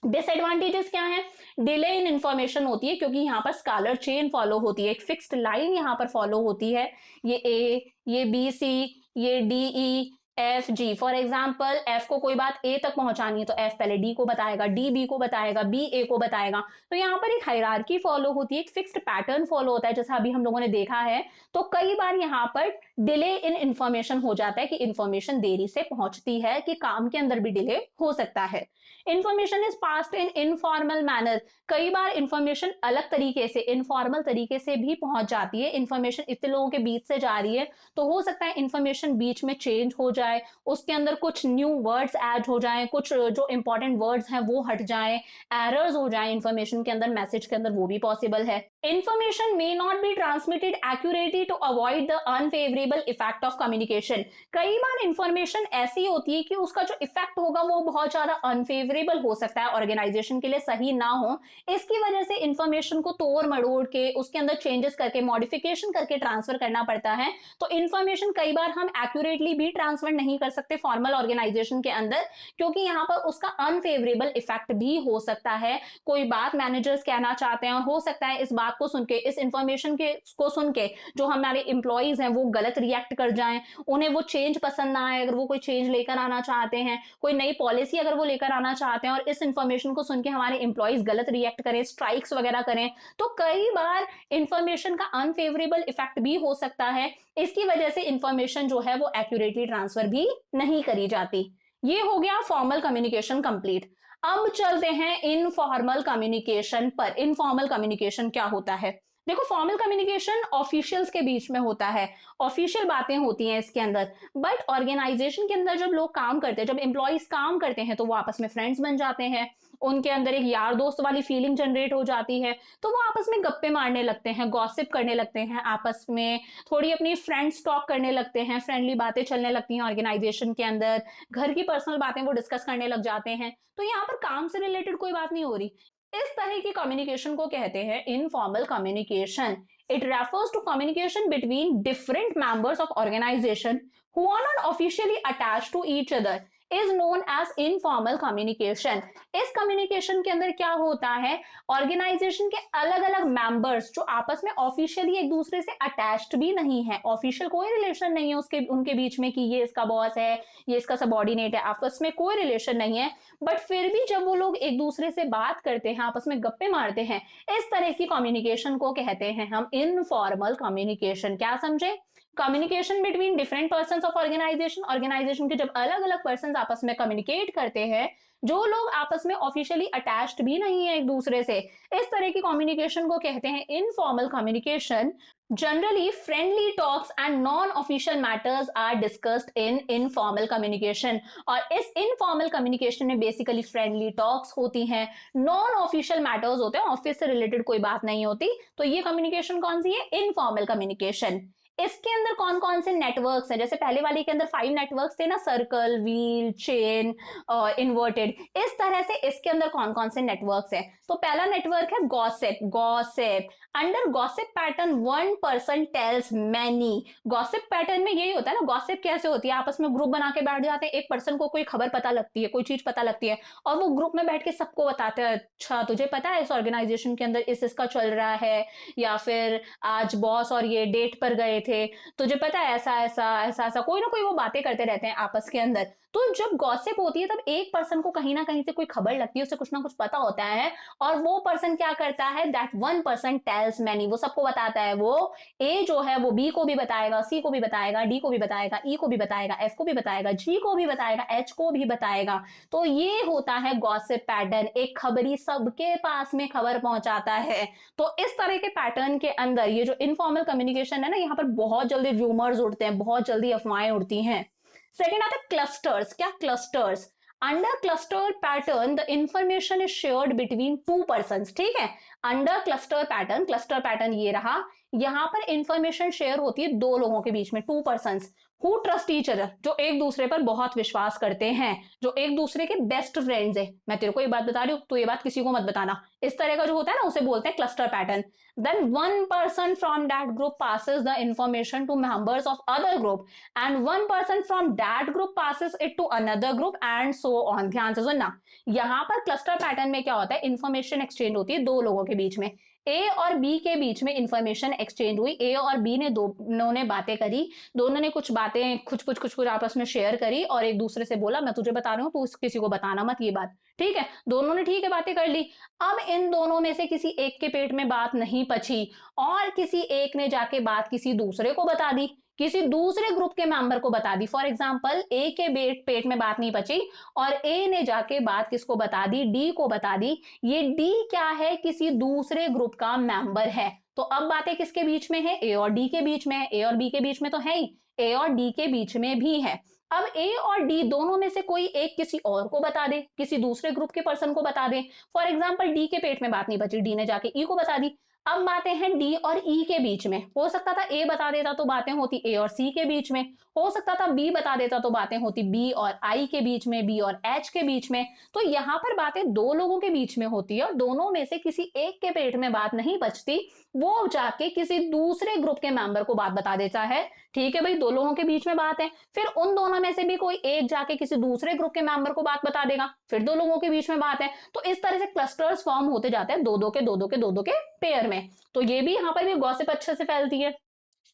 डिसएडवांटेजेस क्या है, डिले इन इंफॉर्मेशन होती है क्योंकि यहाँ पर स्कालर चेन फॉलो होती है, एक फिक्स्ड लाइन यहाँ पर फॉलो होती है। ये ए, ये बी सी, ये D E F G. For example F को कोई बात ए तक पहुंचानी है तो एफ पहले डी को बताएगा, डी बी को बताएगा, बी ए को बताएगा। तो यहाँ पर एक हायरार्की फॉलो होती है, एक फिक्स्ड पैटर्न फॉलो होता है, जैसा अभी हम लोगों ने देखा है। तो कई बार यहाँ पर डिले इन इंफॉर्मेशन हो जाता है कि इंफॉर्मेशन देरी से पहुंचती है, कि काम के अंदर भी डिले हो सकता है। Information is passed in informal manner. कई बार इंफॉर्मेशन अलग तरीके से, इनफॉर्मल तरीके से भी पहुंच जाती है। इंफॉर्मेशन इतने लोगों के बीच से जा रही है तो हो सकता है इंफॉर्मेशन बीच में चेंज हो जाए, उसके अंदर कुछ न्यू वर्ड्स ऐड हो जाएं, कुछ जो इंपॉर्टेंट वर्ड्स हैं वो हट जाएं, एरर्स हो जाएं इंफॉर्मेशन के अंदर, मैसेज के अंदर, वो भी पॉसिबल है। Information may not be transmitted accurately to avoid the unfavourable effect of communication. कई बार इंफॉर्मेशन ऐसी होती है कि उसका जो इफेक्ट होगा वो बहुत ज्यादा अनफेवरेबल हो सकता है, ऑर्गेनाइजेशन के लिए सही ना हो। इसकी वजह से इंफॉर्मेशन को तोड़ मड़ोड़ के, उसके अंदर चेंजेस करके, मॉडिफिकेशन करके ट्रांसफर करना पड़ता है। तो इंफॉर्मेशन कई बार हम एक्यूरेटली भी ट्रांसफर नहीं कर सकते फॉर्मल ऑर्गेनाइजेशन के अंदर, क्योंकि यहाँ पर उसका अनफेवरेबल इफेक्ट भी हो सकता है। कोई बात मैनेजर्स कहना चाहते हैं, हो सकता है इस बात को सुन के, इस इंफॉर्मेशन को सुन के जो हमारे इंप्लॉइज हैं वो गलत रिएक्ट कर जाएं, उन्हें वो चेंज पसंद ना आए। अगर वो कोई चेंज लेकर आना चाहते हैं, कोई नई पॉलिसी अगर वो लेकर आना चाहते हैं और इस इंफॉर्मेशन को सुन के हमारे इंप्लॉइज गलत रिएक्ट करें, स्ट्राइक्स वगैरह करें, तो कई बार इंफॉर्मेशन का अनफेवरेबल इफेक्ट भी हो सकता है। इसकी वजह से इंफॉर्मेशन जो है वो एक्यूरेटली ट्रांसफर भी नहीं करी जाती। ये हो गया फॉर्मल कम्युनिकेशन कंप्लीट। अब चलते हैं इनफॉर्मल कम्युनिकेशन पर। इनफॉर्मल कम्युनिकेशन क्या होता है, देखो फॉर्मल कम्युनिकेशन ऑफिशियल्स के बीच में होता है, ऑफिशियल बातें होती हैं इसके अंदर। बट ऑर्गेनाइजेशन के अंदर जब लोग काम करते हैं, जब एम्प्लॉयज काम करते हैं, तो वो आपस में फ्रेंड्स बन जाते हैं, उनके अंदर एक यार दोस्त वाली फीलिंग जनरेट हो जाती है, तो वो आपस में गप्पे मारने लगते हैं, गॉसिप करने लगते हैं आपस में, थोड़ी अपनी फ्रेंड्स टॉक करने लगते हैं, फ्रेंडली बातें चलने लगती हैं ऑर्गेनाइजेशन के अंदर, घर की पर्सनल बातें वो डिस्कस करने लग जाते हैं। तो यहाँ पर काम से रिलेटेड कोई बात नहीं हो रही। इस तरह की कम्युनिकेशन को कहते हैं informal communication. It refers to communication between different members of organisation who are not officially attached to each other is known as informal communication। इस कम्युनिकेशन के अंदर क्या होता है, ऑर्गेनाइजेशन के अलग अलग मेंबर्स जो आपस में ऑफिशियली एक दूसरे से अटैच्ड भी नहीं है, ऑफिशियल कोई रिलेशन नहीं है उसके उनके बीच में कि ये इसका बॉस है, ये इसका सबॉर्डिनेट है, आपस में कोई रिलेशन नहीं है, बट फिर भी जब वो लोग एक दूसरे से बात करते हैं, आपस में गप्पे मारते हैं, इस तरह की कम्युनिकेशन को कहते हैं हम इनफॉर्मल कम्युनिकेशन। क्या समझे? Communication between different person of organisation, organisation के जब अलग अलग पर्सन आपस में कम्युनिकेट करते हैं, जो लोग आपस में ऑफिशियली अटैच्ड भी नहीं है एक दूसरे से, इस तरह की कम्युनिकेशन को कहते हैं informal communication. Generally friendly talks and non official matters are discussed in informal communication. और इस इनफॉर्मल कम्युनिकेशन में बेसिकली फ्रेंडली टॉक्स होती हैं, नॉन ऑफिशियल मैटर्स होते हैं, ऑफिस से रिलेटेड कोई बात नहीं होती। तो ये कम्युनिकेशन कौन सी है? Informal communication. इसके अंदर कौन कौन से नेटवर्क्स हैं? जैसे पहले वाले के अंदर 5 नेटवर्क्स थे ना, सर्कल, व्हील, चेन, इन्वर्टेड, इस तरह से इसके अंदर कौन कौन से नेटवर्क्स हैं? तो पहला नेटवर्क है gossip. Gossip under gossip pattern one person tales many. Gossip pattern में यही होता है ना, गॉसिप कैसे होती है, आपस में ग्रुप बना के बैठ जाते हैं, एक पर्सन को कोई खबर पता लगती है, कोई चीज पता लगती है, और वो ग्रुप में बैठ के सबको बताते हैं, अच्छा तुझे पता है इस ऑर्गेनाइजेशन के अंदर इसका चल रहा है, या फिर आज बॉस और ये डेट पर गए थे, तुझे पता है ऐसा ऐसा ऐसा ऐसा, कोई ना कोई वो बातें करते रहते हैं आपस के अंदर। तो जब गॉसिप होती है तब एक पर्सन को कहीं ना कहीं से कोई खबर लगती है, उसे कुछ ना कुछ पता होता है, और वो पर्सन क्या करता है, that one person tales many, वो सबको बताता है। वो ए जो है वो बी को भी बताएगा, सी को भी बताएगा, डी को भी बताएगा, ई को भी बताएगा, एफ को भी बताएगा, जी को भी बताएगा, एच को भी बताएगा। तो ये होता है गॉसिप पैटर्न, एक खबरी सबके पास में खबर पहुंचाता है। तो इस तरह के पैटर्न के अंदर ये जो इनफॉर्मल कम्युनिकेशन है ना, यहाँ पर बहुत जल्दी रूमर्स उड़ते हैं, बहुत जल्दी अफवाहें उड़ती हैं। सेकेंड आता है क्लस्टर्स। क्या clusters? Under cluster pattern the information is shared between two persons. ठीक है, अंडर क्लस्टर पैटर्न ये रहा, यहां पर इंफॉर्मेशन शेयर होती है दो लोगों के बीच में, two persons who trust each other, जो एक दूसरे पर बहुत विश्वास करते हैं, जो एक दूसरे के बेस्ट फ्रेंड्स है। मैं तेरे को ये बात बता रही हूँ, तो ये बात किसी को मत बताना, इस तरह का जो होता है ना, उसे बोलते हैं cluster pattern. Then one person from that group passes the information to members of other group and one person from that group passes it to another group and so on। ध्यान से सुनना, यहाँ पर क्लस्टर पैटर्न में क्या होता है, information exchange होती है दो लोगों के बीच में, ए और बी के बीच में इंफॉर्मेशन एक्सचेंज हुई, ए और बी ने दोनों ने बातें करी, दोनों ने कुछ बातें कुछ आपस में शेयर करी, और एक दूसरे से बोला मैं तुझे बता रहा हूँ, तू किसी को बताना मत ये बात। ठीक है, दोनों ने ठीक है बातें कर ली। अब इन दोनों में से किसी एक के पेट में बात नहीं पची, और किसी एक ने जाके बात किसी दूसरे को बता दी, किसी दूसरे ग्रुप के मेंबर को बता दी। फॉर एग्जाम्पल, ए के पेट में बात नहीं पची, और ए ने जाके बात किसको बता दी, डी को बता दी। ये डी क्या है, किसी दूसरे ग्रुप का मेंबर है। तो अब बातें किसके बीच में है, ए और डी के बीच में है, ए और बी के बीच में तो है ही, ए और डी के बीच में भी है। अब ए और डी दोनों में से कोई एक किसी और को बता दे, किसी दूसरे ग्रुप के पर्सन को बता दे। फॉर एग्जाम्पल, डी के पेट में बात नहीं बची, डी ने जाके ई को बता दी। अब बातें हैं डी और ई के बीच में, हो सकता था ए बता देता तो बातें होती ए और सी के बीच में, हो सकता था बी बता देता तो बातें होती बी और आई के बीच में, बी और एच के बीच में। तो यहाँ पर बातें दो लोगों के बीच में होती है, और दोनों में से किसी एक के पेट में बात नहीं बचती, वो जाके किसी दूसरे ग्रुप के मेंबर को बात बता देता है। ठीक है भाई, दो लोगों के बीच में बात है, फिर उन दोनों में से भी कोई एक जाके किसी दूसरे ग्रुप के मेंबर को बात बता देगा, फिर दो लोगों के बीच में बात है। तो इस तरह से क्लस्टर्स फॉर्म होते जाते हैं दो दो के पेयर में। तो ये भी यहाँ पर भी गॉसिप अच्छे से फैलती है।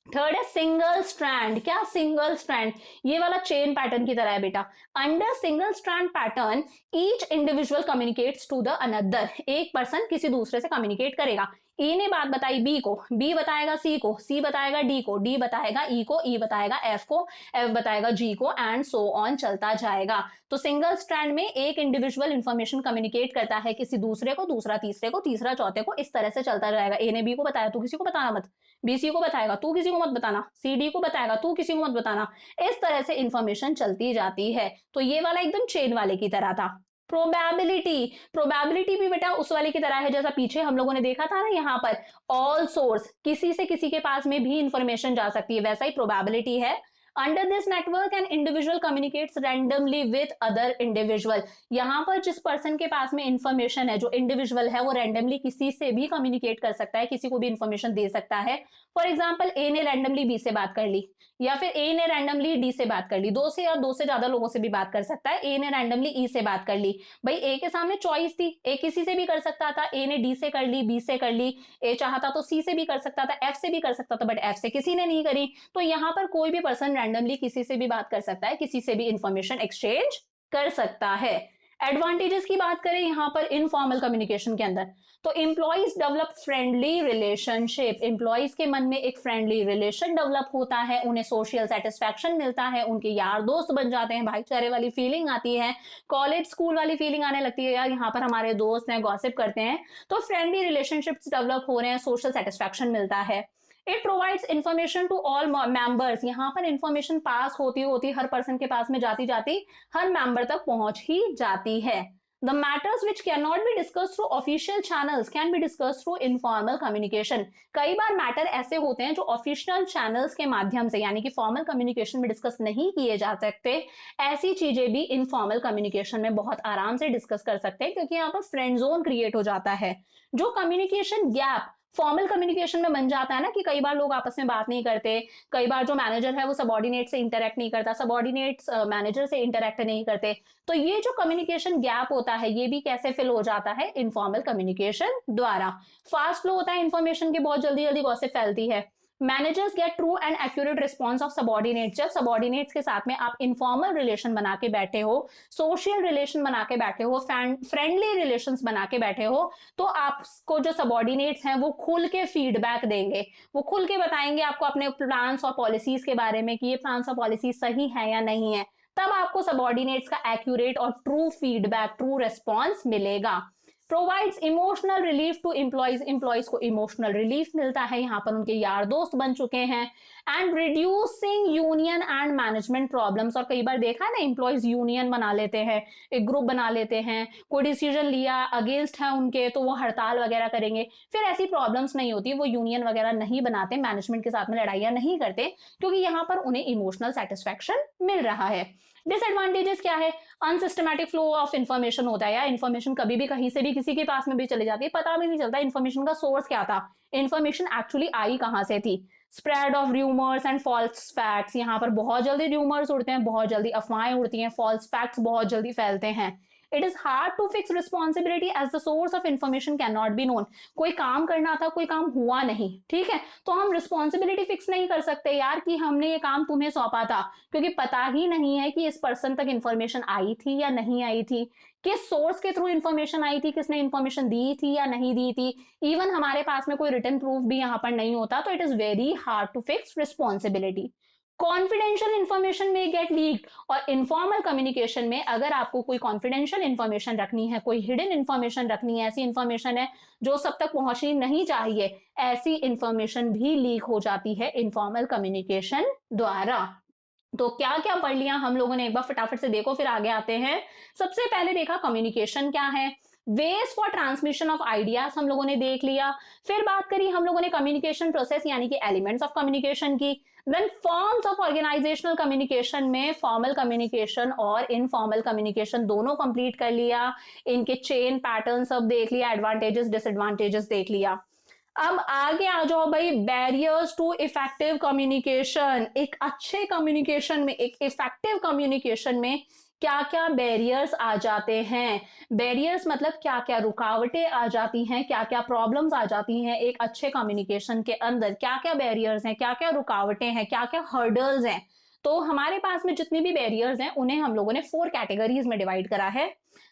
थर्ड है सिंगल स्ट्रैंड। क्या? सिंगल स्ट्रैंड, ये वाला चेन पैटर्न की तरह है बेटा। Under single strand pattern each individual communicates to the another, एक पर्सन किसी दूसरे से कम्युनिकेट करेगा। ए ने बात बताई बी को, बी बताएगा सी को, सी बताएगा डी को, डी बताएगा ई को, ई बताएगा एफ को, एफ बताएगा जी को, एंड सो ऑन चलता जाएगा। तो सिंगल स्ट्रैंड में एक इंडिविजुअल इंफॉर्मेशन कम्युनिकेट करता है किसी दूसरे को, दूसरा तीसरे को, तीसरा चौथे को, इस तरह से चलता जाएगा। ए ने बी को बताया, तू किसी को बताना मत, बी सी को बताएगा, तू किसी को मत बताना, सी डी को बताएगा, तू किसी को मत बताना, इस तरह से इंफॉर्मेशन चलती जाती है। तो ये वाला एकदम चेन वाले की तरह था। प्रोबेबिलिटी, प्रोबेबिलिटी भी बेटा उस वाले की तरह है जैसा पीछे हम लोगों ने देखा था ना, यहाँ पर ऑल सोर्स, किसी से किसी के पास में भी इंफॉर्मेशन जा सकती है, वैसा ही प्रोबेबिलिटी है। Under this network an individual communicates randomly with other individual. यहाँ पर जिस पर्सन के पास में इंफॉर्मेशन है, जो इंडिविजुअल है, वो रैंडमली किसी से भी कम्युनिकेट कर सकता है, किसी को भी इंफॉर्मेशन दे सकता है। फॉर एग्जाम्पल ए ने रैंडमली बी से बात कर ली, या फिर ए ने रैंडमली डी से बात कर ली, दो से या दो से ज्यादा लोगों से भी बात कर सकता है। ए ने रैंडमली ई से बात कर ली, भाई ए के सामने चॉइस थी, ए किसी से भी कर सकता था, ए ने डी से कर ली, बी से कर ली, ए चाहता तो सी से भी कर सकता था, एफ से भी कर सकता था, बट एफ से किसी ने नहीं करी। तो यहाँ पर कोई भी पर्सन रैंडमली किसी से भी बात कर सकता है, किसी से भी इंफॉर्मेशन एक्सचेंज कर सकता है। एडवांटेजेस की बात करें यहाँ पर इनफॉर्मल कम्युनिकेशन के अंदर, तो employees develop friendly relationship, employees के मन में एक फ्रेंडली रिलेशन डेवलप होता है, उन्हें सोशल सेटिस्फैक्शन मिलता है, उनके यार दोस्त बन जाते हैं, भाईचारे वाली फीलिंग आती है, कॉलेज स्कूल वाली फीलिंग आने लगती है, यार यहाँ पर हमारे दोस्त हैं, गॉसिप करते हैं, तो फ्रेंडली रिलेशनशिप्स डेवलप हो रहे हैं, सोशल सेटिस्फैक्शन मिलता है। It provides information to all members, यहाँ पर इंफॉर्मेशन पास होती होती हर पर्सन के पास में जाती जाती हर मेंबर तक पहुंच ही जाती है। The matters which cannot be discussed through official channels can be discussed through informal communication। कई बार मैटर ऐसे होते हैं जो ऑफिशियल चैनल्स के माध्यम से, यानी कि फॉर्मल कम्युनिकेशन में डिस्कस नहीं किए जा सकते, ऐसी चीजें भी इनफॉर्मल कम्युनिकेशन में बहुत आराम से डिस्कस कर सकते हैं, क्योंकि यहाँ पर फ्रेंड जोन क्रिएट हो जाता है। जो कम्युनिकेशन गैप फॉर्मल कम्युनिकेशन में बन जाता है ना, कि कई बार लोग आपस में बात नहीं करते, कई बार जो मैनेजर है वो सबऑर्डिनेट से इंटरेक्ट नहीं करता, सबऑर्डिनेट्स मैनेजर से इंटरेक्ट नहीं करते, तो ये जो कम्युनिकेशन गैप होता है ये भी कैसे फिल हो जाता है, इनफॉर्मल कम्युनिकेशन द्वारा। फास्ट फ्लो होता है इंफॉर्मेशन की, बहुत जल्दी जल्दी गॉसिप फैलती है। Managers get true and accurate response of subordinates, जब सबऑर्डिनेट्स के साथ में आप इनफॉर्मल रिलेशन बना के बैठे हो, सोशल रिलेशन बना के बैठे हो, फ्रेंडली रिलेशंस बना के बैठे हो, तो आपको जो सबऑर्डिनेट्स हैं वो खुल के फीडबैक देंगे, वो खुल के बताएंगे आपको अपने प्लान्स और पॉलिसीज के बारे में कि ये प्लान्स और पॉलिसीज सही है या नहीं है, तब आपको सबऑर्डिनेट्स का एक्यूरेट और ट्रू फीडबैक, ट्रू रिस्पॉन्स मिलेगा। Provides emotional relief to employees, employees को इमोशनल रिलीफ मिलता है, यहाँ पर उनके यार दोस्त बन चुके हैं। And reducing union and management problems, और कई बार देखा है ना, एम्प्लॉइज यूनियन बना लेते हैं, एक ग्रुप बना लेते हैं, कोई डिसीजन लिया अगेंस्ट है उनके तो वो हड़ताल वगैरह करेंगे, फिर ऐसी प्रॉब्लम्स नहीं होती, वो यूनियन वगैरह नहीं बनाते, मैनेजमेंट के साथ में लड़ाइयां नहीं करते, क्योंकि यहाँ पर उन्हें इमोशनल सेटिस्फैक्शन मिल रहा है। डिसएडवांटेजेस क्या है, अनसिस्टमैटिक फ्लो ऑफ इन्फॉर्मेशन होता है, या इन्फॉर्मेशन कभी भी कहीं से भी किसी के पास में भी चली जाती है, पता भी नहीं चलता इन्फॉर्मेशन का सोर्स क्या था, इन्फॉर्मेशन एक्चुअली आई कहां से थी। Spread of rumours and false facts, यहाँ पर बहुत जल्दी रूमर्स उड़ते हैं, बहुत जल्दी अफवाहें उड़ती हैं, फॉल्स फैक्ट्स बहुत जल्दी फैलते हैं। It is hard to fix responsibility as the source of information can not be known, कोई काम करना था, कोई काम हुआ नहीं, ठीक है, तो हम रिस्पॉन्सिबिलिटी फिक्स नहीं कर सकते यार कि हमने ये काम तुम्हें सौंपा था, क्योंकि पता ही नहीं है कि इस पर्सन तक इन्फॉर्मेशन आई थी या नहीं आई थी, किस सोर्स के थ्रू इन्फॉर्मेशन आई थी, किसने इन्फॉर्मेशन दी थी या नहीं दी थी, इवन हमारे पास में कोई रिटन प्रूफ भी यहाँ पर नहीं होता, तो it is very hard to fix responsibility. Confidential information may get leak, और इनफॉर्मल कम्युनिकेशन में अगर आपको कोई कॉन्फिडेंशियल इंफॉर्मेशन रखनी है, कोई हिडन इंफॉर्मेशन रखनी है, ऐसी इंफॉर्मेशन है जो सब तक पहुंचनी नहीं चाहिए, ऐसी इंफॉर्मेशन भी लीक हो जाती है इनफॉर्मल कम्युनिकेशन द्वारा। तो क्या क्या पढ़ लिया हम लोगों ने, एक बार फटाफट से देखो फिर आगे आते हैं। सबसे पहले देखा कम्युनिकेशन क्या है, ways for transmission of ideas हम लोगों ने देख लिया, फिर बात करी हम लोगों ने कम्युनिकेशन प्रोसेस यानी कि एलिमेंट्स ऑफ कम्युनिकेशन की, then forms of organisational communication में फॉर्मल कम्युनिकेशन और इनफॉर्मल कम्युनिकेशन दोनों कंप्लीट कर लिया, इनके चेन पैटर्न सब देख लिया, एडवांटेजेस डिसएडवांटेजेस देख लिया। अब आगे आ जाओ भाई, बैरियर्स टू इफेक्टिव कम्युनिकेशन, एक अच्छे कम्युनिकेशन में, एक इफेक्टिव कम्युनिकेशन में क्या क्या बैरियर्स आ जाते हैं, बैरियर्स मतलब क्या क्या रुकावटें आ जाती हैं, क्या क्या प्रॉब्लम्स आ जाती हैं एक अच्छे कम्युनिकेशन के अंदर, क्या क्या बैरियर्स हैं, क्या क्या रुकावटें हैं, क्या क्या हर्डल्स हैं। तो हमारे पास में जितनी भी बैरियर्स हैं उन्हें हम लोगों ने 4 कैटेगरीज में डिवाइड करा है।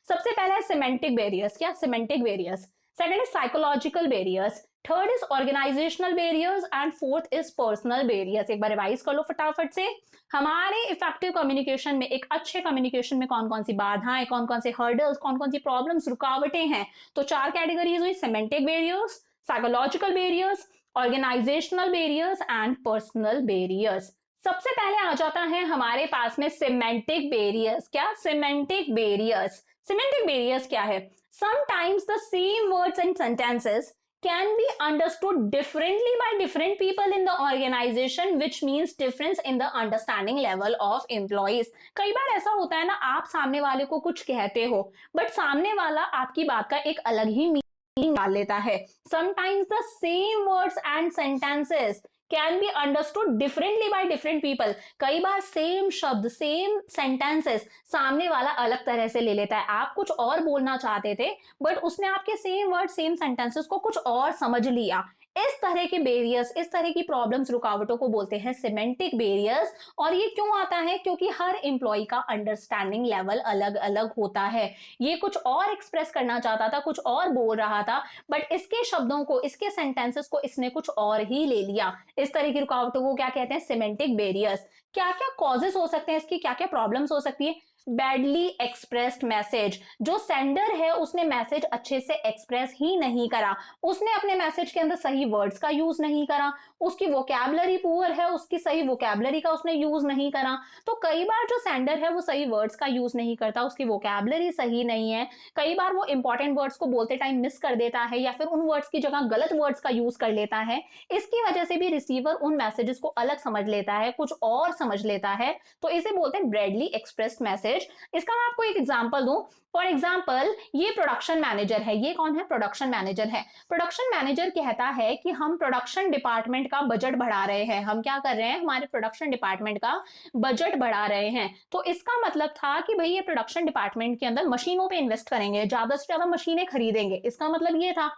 सबसे पहला है सिमेंटिक बैरियर्स, क्या सिमेंटिक बैरियर्स, सेकंड है psychological barriers, third is organisational barriers and fourth is personal barriers. एक बार रिवाइज कर लो फटाफट से। हमारे इफेक्टिव कम्युनिकेशन में, एक अच्छे कम्युनिकेशन में कौन कौन सी बाधाएं, कौन कौन से हर्डल्स, कौन कौन सी प्रॉब्लम्स, रुकावटें हैं? तो चार कैटेगरीज हुई, semantic barriers, psychological barriers, organisational barriers and personal barriers. सबसे पहले आ जाता है हमारे पास में सिमेंटिक बैरियर्स। क्या? Semantic barriers. सिमेंटिक बैरियर्स क्या है? Sometimes the same words and sentences can be understood differently by different people in the organization, which means difference in the understanding level of employees. कई बार ऐसा होता है ना, आप सामने वाले को कुछ कहते हो बट सामने वाला आपकी बात का एक अलग ही मीनिंग डाल लेता है। Sometimes the same words and sentences can be understood differently by different people. कई बार सेम शब्द, सेम सेंटेंसेस सामने वाला अलग तरह से ले लेता है। आप कुछ और बोलना चाहते थे बट उसने आपके सेम वर्ड, सेम सेंटेंसेस को कुछ और समझ लिया। इस तरह के बैरियर्स, इस तरह की प्रॉब्लम्स, रुकावटों को बोलते हैं सिमेंटिक बैरियर्स। और ये क्यों आता है? क्योंकि हर एम्प्लॉय का अंडरस्टैंडिंग लेवल अलग अलग होता है। ये कुछ और एक्सप्रेस करना चाहता था, कुछ और बोल रहा था, बट इसके शब्दों को, इसके सेंटेंसेस को इसने कुछ और ही ले लिया। इस तरह की रुकावटों को क्या कहते हैं? Semantic barriers. क्या क्या कॉजेस हो सकते हैं इसकी, क्या क्या प्रॉब्लम्स हो सकती है? Badly expressed message. जो सेंडर है उसने मैसेज अच्छे से एक्सप्रेस ही नहीं करा, उसने अपने मैसेज के अंदर सही वर्ड्स का यूज नहीं करा, उसकी वोकैबुलरी पुअर है, उसकी सही वोकैबुलरी का उसने यूज नहीं करा। तो कई बार जो सेंडर है वो सही वर्ड्स का यूज नहीं करता, उसकी वोकैबुलरी सही नहीं है, कई बार वो इंपॉर्टेंट वर्ड्स को बोलते टाइम मिस कर देता है या फिर उन वर्ड्स की जगह गलत वर्ड्स का यूज कर लेता है। इसकी वजह से भी रिसीवर उन मैसेजेस को अलग समझ लेता है, कुछ और समझ लेता है। तो इसे बोलते हैं बैडली एक्सप्रेस्ड मैसेज। इसका मैं आपको एक एग्जांपल दूं। फॉर एग्जाम्पल, ये प्रोडक्शन मैनेजर है। ये कौन है? प्रोडक्शन मैनेजर है। प्रोडक्शन मैनेजर कहता है कि हम प्रोडक्शन डिपार्टमेंट का बजट बढ़ा रहे हैं। हम क्या कर रहे हैं? हमारे प्रोडक्शन डिपार्टमेंट का बजट बढ़ा रहे हैं। तो इसका मतलब था कि भाई ये प्रोडक्शन डिपार्टमेंट के अंदर मशीनों पे इन्वेस्ट करेंगे, ज्यादा से ज्यादा मशीनें खरीदेंगे, इसका मतलब ये था।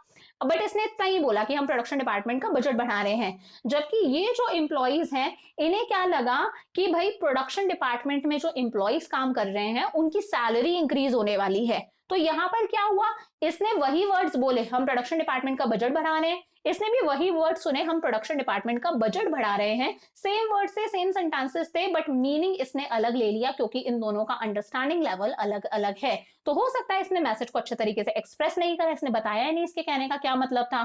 बट इसने इतना ही बोला कि हम प्रोडक्शन डिपार्टमेंट का बजट बढ़ा रहे हैं। जबकि ये जो एम्प्लॉइज हैं, इन्हें क्या लगा कि भाई प्रोडक्शन डिपार्टमेंट में जो एम्प्लॉइज काम कर रहे हैं उनकी सैलरी इंक्रीज होने वाली है। तो यहां पर क्या हुआ? इसने वही वर्ड्स बोले, हम प्रोडक्शन डिपार्टमेंट का बजट बढ़ा रहे हैं, इसने भी वही वर्ड सुने, हम प्रोडक्शन डिपार्टमेंट का बजट बढ़ा रहे हैं। सेम वर्ड से सेम सेंटेंसेस थे बट मीनिंग इसने अलग ले लिया क्योंकि इन दोनों का अंडरस्टैंडिंग लेवल अलग अलग है। तो हो सकता है इसने मैसेज को अच्छे तरीके से एक्सप्रेस नहीं करा, इसने बताया ही नहीं इसके कहने का क्या मतलब था।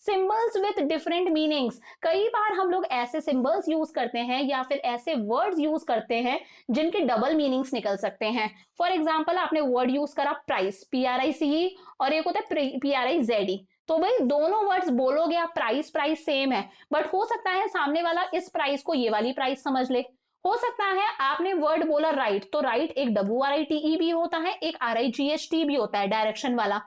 Symbols with different meanings. कई बार हम लोग ऐसे सिंबल्स यूज करते हैं या फिर ऐसे वर्ड्स यूज करते हैं जिनके डबल मीनिंग्स निकल सकते हैं। फॉर एग्जाम्पल, आपने वर्ड यूज करा प्राइस, PRICE, और एक होता है PRIZE। तो भाई दोनों वर्ड्स बोलोगे आप, प्राइस प्राइस सेम है, बट हो सकता है सामने वाला इस प्राइस को ये वाली प्राइस समझ ले। हो सकता है आपने वर्ड बोला राइट, तो राइट एक WRITE भी होता है, एक RIGHT भी होता है, डायरेक्शन वाला।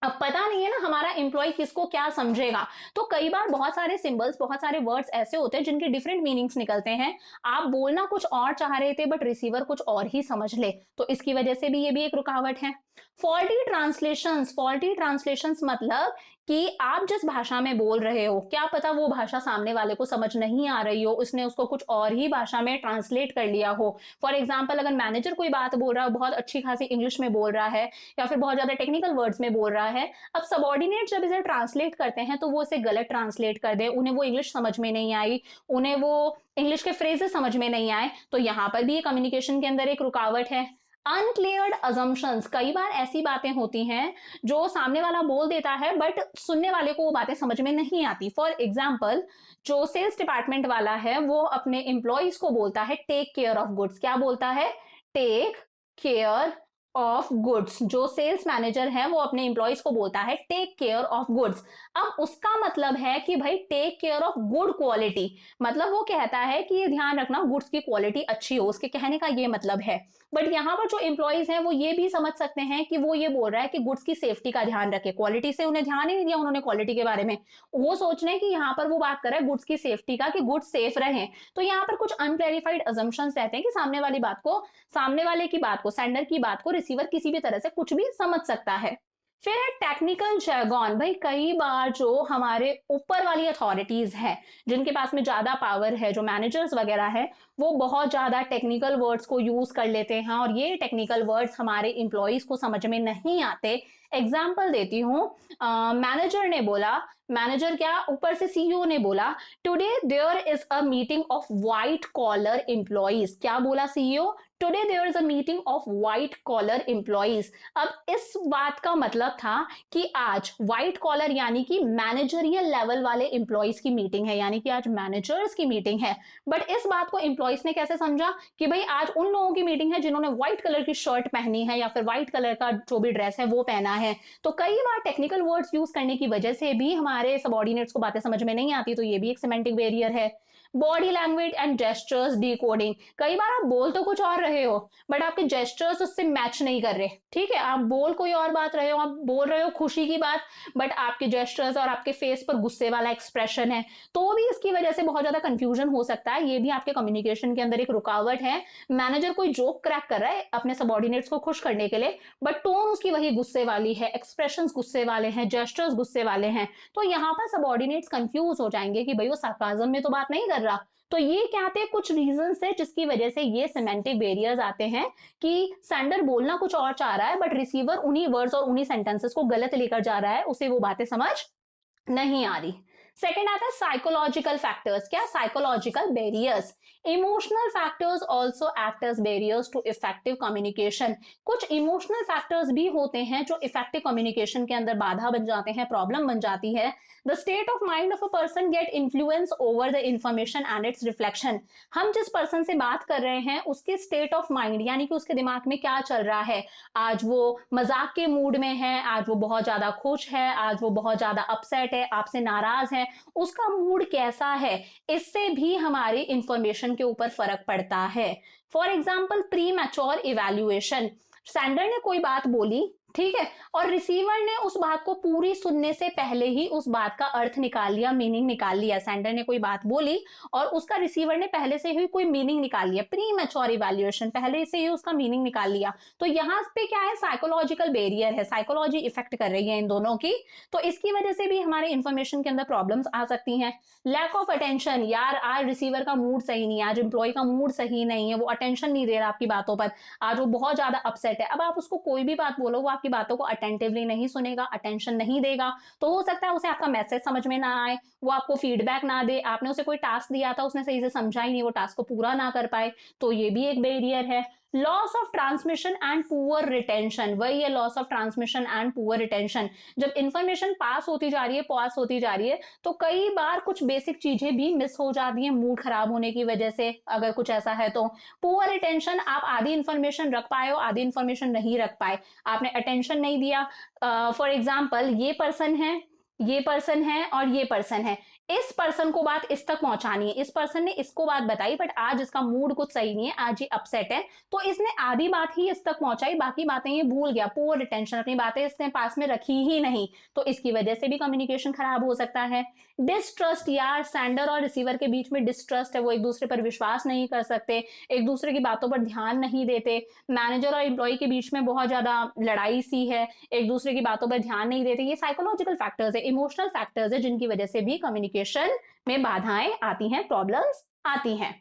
अब पता नहीं है ना हमारा एम्प्लॉय किसको क्या समझेगा। तो कई बार बहुत सारे सिंबल्स, बहुत सारे वर्ड्स ऐसे होते हैं जिनके डिफरेंट मीनिंग्स निकलते हैं। आप बोलना कुछ और चाह रहे थे बट रिसीवर कुछ और ही समझ ले, तो इसकी वजह से भी ये भी एक रुकावट है। Faulty translations. फॉल्टी ट्रांसलेशंस मतलब कि आप जिस भाषा में बोल रहे हो, क्या पता वो भाषा सामने वाले को समझ नहीं आ रही हो, उसने उसको कुछ और ही भाषा में ट्रांसलेट कर लिया हो। फॉर एग्जाम्पल, अगर मैनेजर कोई बात बोल रहा है, बहुत अच्छी खासी इंग्लिश में बोल रहा है या फिर बहुत ज्यादा टेक्निकल वर्ड्स में बोल रहा है, अब सबॉर्डिनेट जब इसे ट्रांसलेट करते हैं तो वो इसे गलत ट्रांसलेट कर दे, उन्हें वो इंग्लिश समझ में नहीं आई, उन्हें वो इंग्लिश के फ्रेजेस समझ में नहीं आए, तो यहाँ पर भी ये कम्युनिकेशन के अंदर एक रुकावट है। अनक्लियर्ड अजम्पशंस। कई बार ऐसी बातें होती हैं जो सामने वाला बोल देता है बट सुनने वाले को वो बातें समझ में नहीं आती। फॉर एग्जाम्पल, जो सेल्स डिपार्टमेंट वाला है वो अपने एम्प्लॉइज को बोलता है टेक केयर ऑफ गुड्स। क्या बोलता है? Take care of goods. जो सेल्स मैनेजर है वो अपने एम्प्लॉइज को बोलता है टेक केयर ऑफ गुड्स। अब उसका मतलब है कि भाई take care of good quality, मतलब वो कहता है कि ये ध्यान रखना गुड्स की क्वालिटी अच्छी हो, उसके कहने का ये मतलब है। बट यहाँ पर जो एम्प्लॉइज हैं वो ये भी समझ सकते हैं कि वो ये बोल रहा है कि गुड्स की सेफ्टी का ध्यान रखे, क्वालिटी से उन्हें ध्यान ही नहीं दिया उन्होंने क्वालिटी के बारे में। वो सोच रहे हैं कि यहाँ पर वो बात कर रहा है गुड्स की सेफ्टी का, कि गुड्स सेफ रहे। तो यहाँ पर कुछ अनक्लैरिफाइड अजम्पशंस रहते हैं कि सामने वाले की बात को, सेंडर की बात को रिसीवर किसी भी तरह से कुछ भी समझ सकता है। फिर है टेक्निकल जैगॉन। भाई कई बार जो हमारे ऊपर वाली अथॉरिटीज हैं, जिनके पास में ज्यादा पावर है, जो मैनेजर्स वगैरह है, वो बहुत ज्यादा टेक्निकल वर्ड्स को यूज कर लेते हैं और ये टेक्निकल वर्ड्स हमारे इंप्लॉइज को समझ में नहीं आते। एग्जाम्पल देती हूँ, मैनेजर ने बोला मैनेजर क्या, ऊपर से सीईओ ने बोला today there is a meeting of white collar employees. क्या बोला CEO? Today there is a meeting of white collar employees. अब इस बात का मतलब था कि आज व्हाइट कॉलर यानी कि मैनेजरियल लेवल वाले एम्प्लॉइज की मीटिंग है, यानी कि आज मैनेजर्स की मीटिंग है। बट इस बात को एम्प्लॉइज ने कैसे समझा कि भाई आज उन लोगों की मीटिंग है जिन्होंने व्हाइट कलर की शर्ट पहनी है या फिर व्हाइट कलर का जो भी ड्रेस है वो पहना है। तो कई बार टेक्निकल वर्ड्स यूज करने की वजह से भी हमारे सबॉर्डिनेट्स को बातें समझ में नहीं आती, तो ये भी एक सेमेंटिक बैरियर है। Body language and gestures decoding. कई बार आप बोल तो कुछ और रहे हो बट आपके जेस्चर्स उससे मैच नहीं कर रहे, ठीक है, आप बोल कोई और बात रहे हो, आप बोल रहे हो खुशी की बात बट आपके जेस्चर्स और आपके फेस पर गुस्से वाला एक्सप्रेशन है, तो भी इसकी वजह से बहुत ज्यादा कंफ्यूजन हो सकता है। ये भी आपके कम्युनिकेशन के अंदर एक रुकावट है। मैनेजर कोई जोक क्रैक कर रहा है अपने सबॉर्डिनेट्स को खुश करने के लिए बट टोन उसकी वही गुस्से वाली है, एक्सप्रेशंस गुस्से वाले हैं, जेस्चर्स गुस्से वाले हैं, तो यहाँ पर सबॉर्डिनेट्स कंफ्यूज हो जाएंगे कि भाई वो सार्काज्म में तो बात नहीं कर रहा। तो ये क्या थे कुछ रीजंस है जिसकी वजह से ये सेमेंटिक बैरियर्स आते हैं कि सेंडर बोलना कुछ और चाह रहा है बट रिसीवर उन्हीं वर्ड्स और उन्हीं सेंटेंसेस को गलत लेकर जा रहा है, उसे वो बातें समझ नहीं आ रही। सेकेंड आता है साइकोलॉजिकल फैक्टर्स। क्या? Psychological barriers. Emotional factors also act as barriers to effective communication. कुछ इमोशनल फैक्टर्स भी होते हैं जो इफेक्टिव कम्युनिकेशन के अंदर बाधा बन जाते हैं, प्रॉब्लम बन जाती है। The state of mind of a person get influence over the information and it's reflection. हम जिस पर्सन से बात कर रहे हैं उसके स्टेट ऑफ माइंड यानी कि उसके दिमाग में क्या चल रहा है, आज वो मजाक के मूड में है, आज वो बहुत ज्यादा खुश है, आज वो बहुत ज्यादा अपसेट है, आपसे नाराज है, उसका मूड कैसा है, इससे भी हमारी इंफॉर्मेशन के ऊपर फर्क पड़ता है। For example pre mature evaluation. Sender ने कोई बात बोली, ठीक है, और रिसीवर ने उस बात को पूरी सुनने से पहले ही उस बात का अर्थ निकाल लिया, मीनिंग निकाल लिया। सेंडर ने कोई बात बोली और उसका रिसीवर ने पहले से ही कोई मीनिंग निकाल लिया, प्री मैच्योर इवेल्युएशन, पहले से ही उसका मीनिंग निकाल लिया। तो यहाँ पे क्या है, साइकोलॉजिकल बैरियर है, साइकोलॉजी इफेक्ट कर रही है इन दोनों की, तो इसकी वजह से भी हमारे इंफॉर्मेशन के अंदर प्रॉब्लम्स आ सकती हैं। Lack of attention. यार आज रिसीवर का मूड सही नहीं है, आज एम्प्लॉय का मूड सही नहीं है, वो अटेंशन नहीं दे रहा आपकी बातों पर, आज वो बहुत ज्यादा अपसेट है। अब आप उसको कोई भी बात बोलो वो आपकी बातों को अटेंटिवली नहीं सुनेगा, अटेंशन नहीं देगा, तो हो सकता है उसे आपका मैसेज समझ में ना आए, वो आपको फीडबैक ना दे, आपने उसे कोई टास्क दिया था उसने सही से समझा ही नहीं, वो टास्क को पूरा ना कर पाए, तो ये भी एक बैरियर है। Loss of transmission and poor retention. वही है loss of transmission and poor retention. जब इंफॉर्मेशन पास होती जा रही है, पास होती जा रही है, तो कई बार कुछ बेसिक चीजें भी मिस हो जाती हैं मूड खराब होने की वजह से, अगर कुछ ऐसा है तो। पुअर रिटेंशन, आप आधी इंफॉर्मेशन रख पाए हो, आधी इंफॉर्मेशन नहीं रख पाए, आपने अटेंशन नहीं दिया। फॉर एग्जाम्पल ये पर्सन है, ये पर्सन है और ये पर्सन है, इस पर्सन को बात इस तक पहुंचानी है, इस पर्सन ने इसको बात बताई बट आज इसका मूड कुछ सही नहीं है, आज ये अपसेट है, तो इसने आधी बात ही इस तक पहुंचाई, बाकी बातें ये भूल गया, पुअर रिटेंशन, अपनी बातें इसने पास में रखी ही नहीं, तो इसकी वजह से भी कम्युनिकेशन खराब हो सकता है। डिस्ट्रस्ट। यार सेंडर और रिसीवर के बीच में डिस्ट्रस्ट है, वो एक दूसरे पर विश्वास नहीं कर सकते, एक दूसरे की बातों पर ध्यान नहीं देते। मैनेजर और एम्प्लॉय के बीच में बहुत ज्यादा लड़ाई सी है, एक दूसरे की बातों पर ध्यान नहीं देते। ये साइकोलॉजिकल फैक्टर्स है, इमोशनल फैक्टर्स है, जिनकी वजह से भी कम्युनिकेशन में बाधाएं आती हैं, प्रॉब्लम्स आती हैं।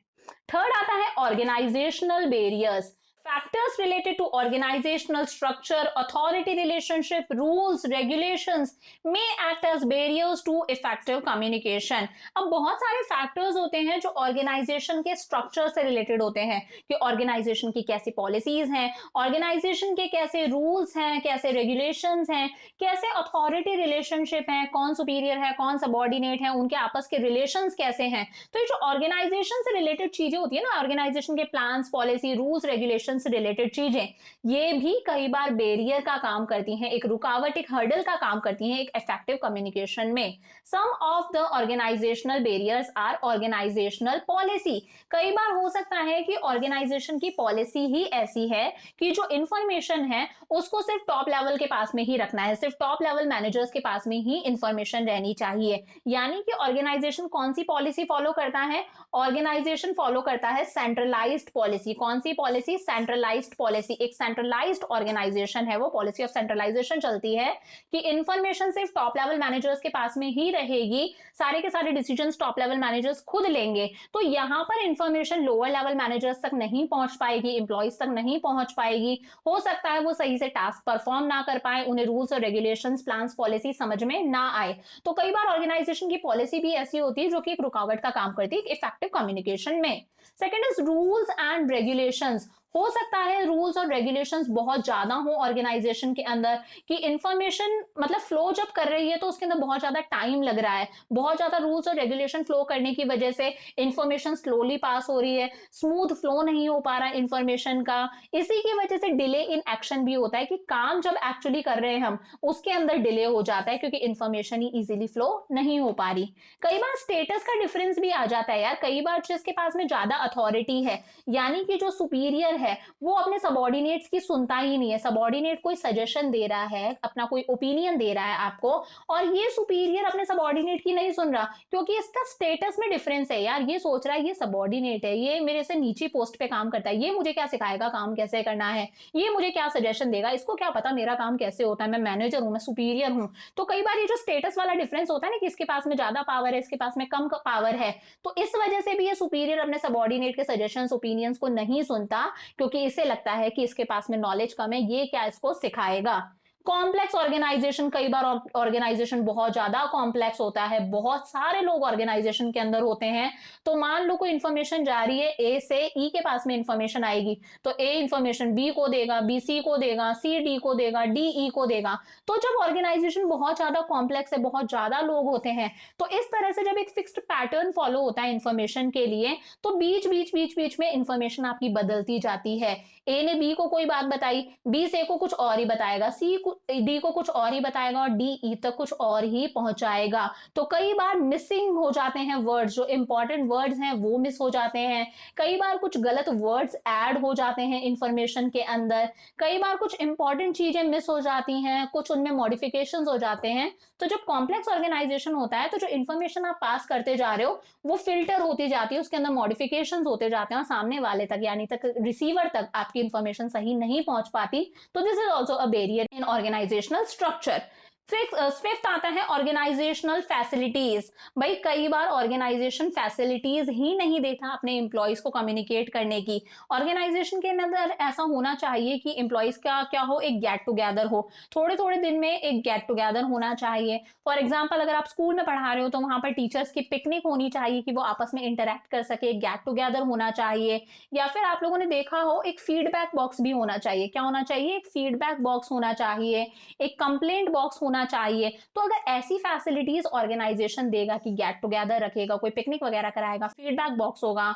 थर्ड आता है organisational barriers. Factors related to organisational structure, authority relationship, rules, regulations may act as barriers to effective communication. अब बहुत सारे फैक्टर्स होते हैं जो ऑर्गेनाइजेशन के स्ट्रक्चर से रिलेटेड होते हैं कि ऑर्गेनाइजेशन की कैसी पॉलिसीज हैं, ऑर्गेनाइजेशन के कैसे रूल्स हैं, कैसे रेगुलेशंस हैं, कैसे अथॉरिटी रिलेशनशिप है, कौन सुपीरियर है, कौन सबॉर्डिनेट है, उनके आपस के रिलेशंस कैसे हैं। तो ये जो ऑर्गेनाइजेशन से रिलेटेड चीजें होती है ना, ऑर्गेनाइजेशन के प्लान्स, पॉलिसी, रूल्स, रेगुलेशन से रिलेटेड चीजें, ये भी कई बार बैरियर का काम करती हैं, एक रुकावट, एक हर्डल का काम करती हैं एक इफेक्टिव कम्युनिकेशन में। Some of the organisational barriers are organisational policy. कई बार हो सकता है कि ऑर्गेनाइजेशन की पॉलिसी ही ऐसी है कि जो इंफॉर्मेशन है उसको सिर्फ टॉप लेवल के पास में ही रखना है, सिर्फ टॉप लेवल मैनेजर्स के पास में ही इंफॉर्मेशन रहनी चाहिए। यानी कि ऑर्गेनाइजेशन कौन सी पॉलिसी फॉलो करता है, ऑर्गेनाइजेशन फॉलो करता है सेंट्रलाइज्ड पॉलिसी। कौन सी पॉलिसी? सेंट्रलाइज्ड पॉलिसी, एक सेंट्रलाइज्ड ऑर्गेनाइजेशन है वो, पॉलिसी ऑफ सेंट्रलाइजेशन चलती है कि इंफॉर्मेशन सिर्फ टॉप लेवल मैनेजर्स के पास में ही रहेगी, सारे के सारे डिसीजंस टॉप लेवल मैनेजर्स खुद लेंगे, तो यहां पर इंफॉर्मेशन लोअर लेवल मैनेजर्स तक नहीं पहुंच पाएगी, इंप्लॉइज तक नहीं पहुंच पाएगी। हो सकता है वो सही से टास्क परफॉर्म ना कर पाए, उन्हें रूल्स और रेगुलेशंस, प्लान्स, पॉलिसी समझ में ना आए। तो कई बार ऑर्गेनाइजेशन की पॉलिसी भी ऐसी होती है जो कि एक रुकावट का काम करती है इफेक्टिव कम्युनिकेशन में। Second is rules and regulations. हो सकता है रूल्स और रेगुलेशंस बहुत ज्यादा हो ऑर्गेनाइजेशन के अंदर, कि इंफॉर्मेशन मतलब फ्लो जब कर रही है तो उसके अंदर बहुत ज्यादा टाइम लग रहा है, बहुत ज्यादा रूल्स और रेगुलेशन फ्लो करने की वजह से इंफॉर्मेशन स्लोली पास हो रही है, स्मूथ फ्लो नहीं हो पा रहा है इंफॉर्मेशन का। इसी की वजह से डिले इन एक्शन भी होता है, कि काम जब एक्चुअली कर रहे हैं हम उसके अंदर डिले हो जाता है, क्योंकि इंफॉर्मेशन ही इजीली फ्लो नहीं हो पा रही। कई बार स्टेटस का डिफरेंस भी आ जाता है यार, कई बार जिसके पास में ज्यादा अथॉरिटी है, यानी कि जो सुपीरियर है वो अपने सबॉर्डिनेट्स की सुनता ही नहीं है, सबॉर्डिनेट कोई सजेशन दे रहा है, अपना कोई ओपिनियन दे रहा है आपको, और ये सुपीरियर अपने सबॉर्डिनेट की नहीं सुन रहा, क्योंकि इसका स्टेटस में डिफरेंस है यार। ये सोच रहा है ये सबॉर्डिनेट है, ये मेरे से नीची पोस्ट पे काम करता है, ये मुझे क्या सिखाएगा काम कैसे करना है, ये मुझे क्या सजेशन देगा, इसको क्या पता मेरा काम कैसे होता है, मैं मैनेजर हूं, मैं सुपीरियर हूं। तो कई बार ये जो स्टेटस वाला डिफरेंस होता है ना, कि इसके पास में ज्यादा पावर है, इसके पास में कम पावर है, तो इस वजह से भी ये सुपीरियर अपने सबॉर्डिनेट के सजेशंस, ओपिनियंस को नहीं सुनता, क्योंकि इसे लगता है कि इसके पास में नॉलेज कम है, ये क्या इसको सिखाएगा। कॉम्प्लेक्स ऑर्गेनाइजेशन, कई बार ऑर्गेनाइजेशन बहुत ज्यादा कॉम्प्लेक्स होता है, बहुत सारे लोग ऑर्गेनाइजेशन के अंदर होते हैं। तो मान लो कोई इंफॉर्मेशन जा रही है, ए से ई के पास में इंफॉर्मेशन आएगी, तो ए इंफॉर्मेशन बी को देगा, बी सी को देगा, सी डी को देगा, डी ई को देगा। तो जब ऑर्गेनाइजेशन बहुत ज्यादा कॉम्प्लेक्स है, बहुत ज्यादा लोग होते हैं, तो इस तरह से जब एक फिक्स्ड पैटर्न फॉलो होता है इंफॉर्मेशन के लिए, तो बीच बीच बीच बीच में इंफॉर्मेशन आपकी बदलती जाती है। ए ने बी को कोई बात बताई, बी से को कुछ और ही बताएगा, सी डी को कुछ और ही बताएगा, और डी ई तक कुछ और ही पहुंचाएगा। तो कई बार मिसिंग हो जाते हैं वर्ड्स, जो इंपॉर्टेंट वर्ड्स हैं वो मिस हो जाते हैं, कई बार कुछ गलत वर्ड्स ऐड हो जाते हैं इंफॉर्मेशन के अंदर, कई बार कुछ इंपॉर्टेंट चीजें मिस हो जाती हैं, कुछ उनमें मॉडिफिकेशंस हो जाते हैं। तो जब कॉम्प्लेक्स ऑर्गेनाइजेशन होता है, तो जो इंफॉर्मेशन आप पास करते जा रहे हो वो फिल्टर होती जाती है, उसके अंदर मॉडिफिकेशंस होते जाते हैं, और सामने वाले तक यानी तक रिसीवर तक आपकी इंफॉर्मेशन सही नहीं पहुंच पाती। तो this is also a barrier in organisational structure. Fifth आता है ऑर्गेनाइजेशनल फैसिलिटीज। भाई कई बार ऑर्गेनाइजेशन फैसिलिटीज ही नहीं देता अपने एम्प्लॉयज को कम्युनिकेट करने की। ऑर्गेनाइजेशन के अंदर ऐसा होना चाहिए कि एम्प्लॉयज का क्या हो, एक गेट टुगेदर हो, थोड़े थोड़े दिन में एक गेट टुगेदर होना चाहिए। फॉर एग्जाम्पल अगर आप स्कूल में पढ़ा रहे हो तो वहां पर टीचर्स की पिकनिक होनी चाहिए, कि वो आपस में इंटरेक्ट कर सके, गेट टुगेदर होना चाहिए। या फिर आप लोगों ने देखा हो एक फीडबैक बॉक्स भी होना चाहिए। क्या होना चाहिए? एक फीडबैक बॉक्स होना चाहिए, एक कंप्लेंट बॉक्स होना चाहिए। तो अगर ऐसी फैसिलिटीज ऑर्गेनाइजेशन देगा कि गेट टुगेदर रखेगा, कोई पिकनिक वगैरह कराएगा, फीडबैक बॉक्स होगा,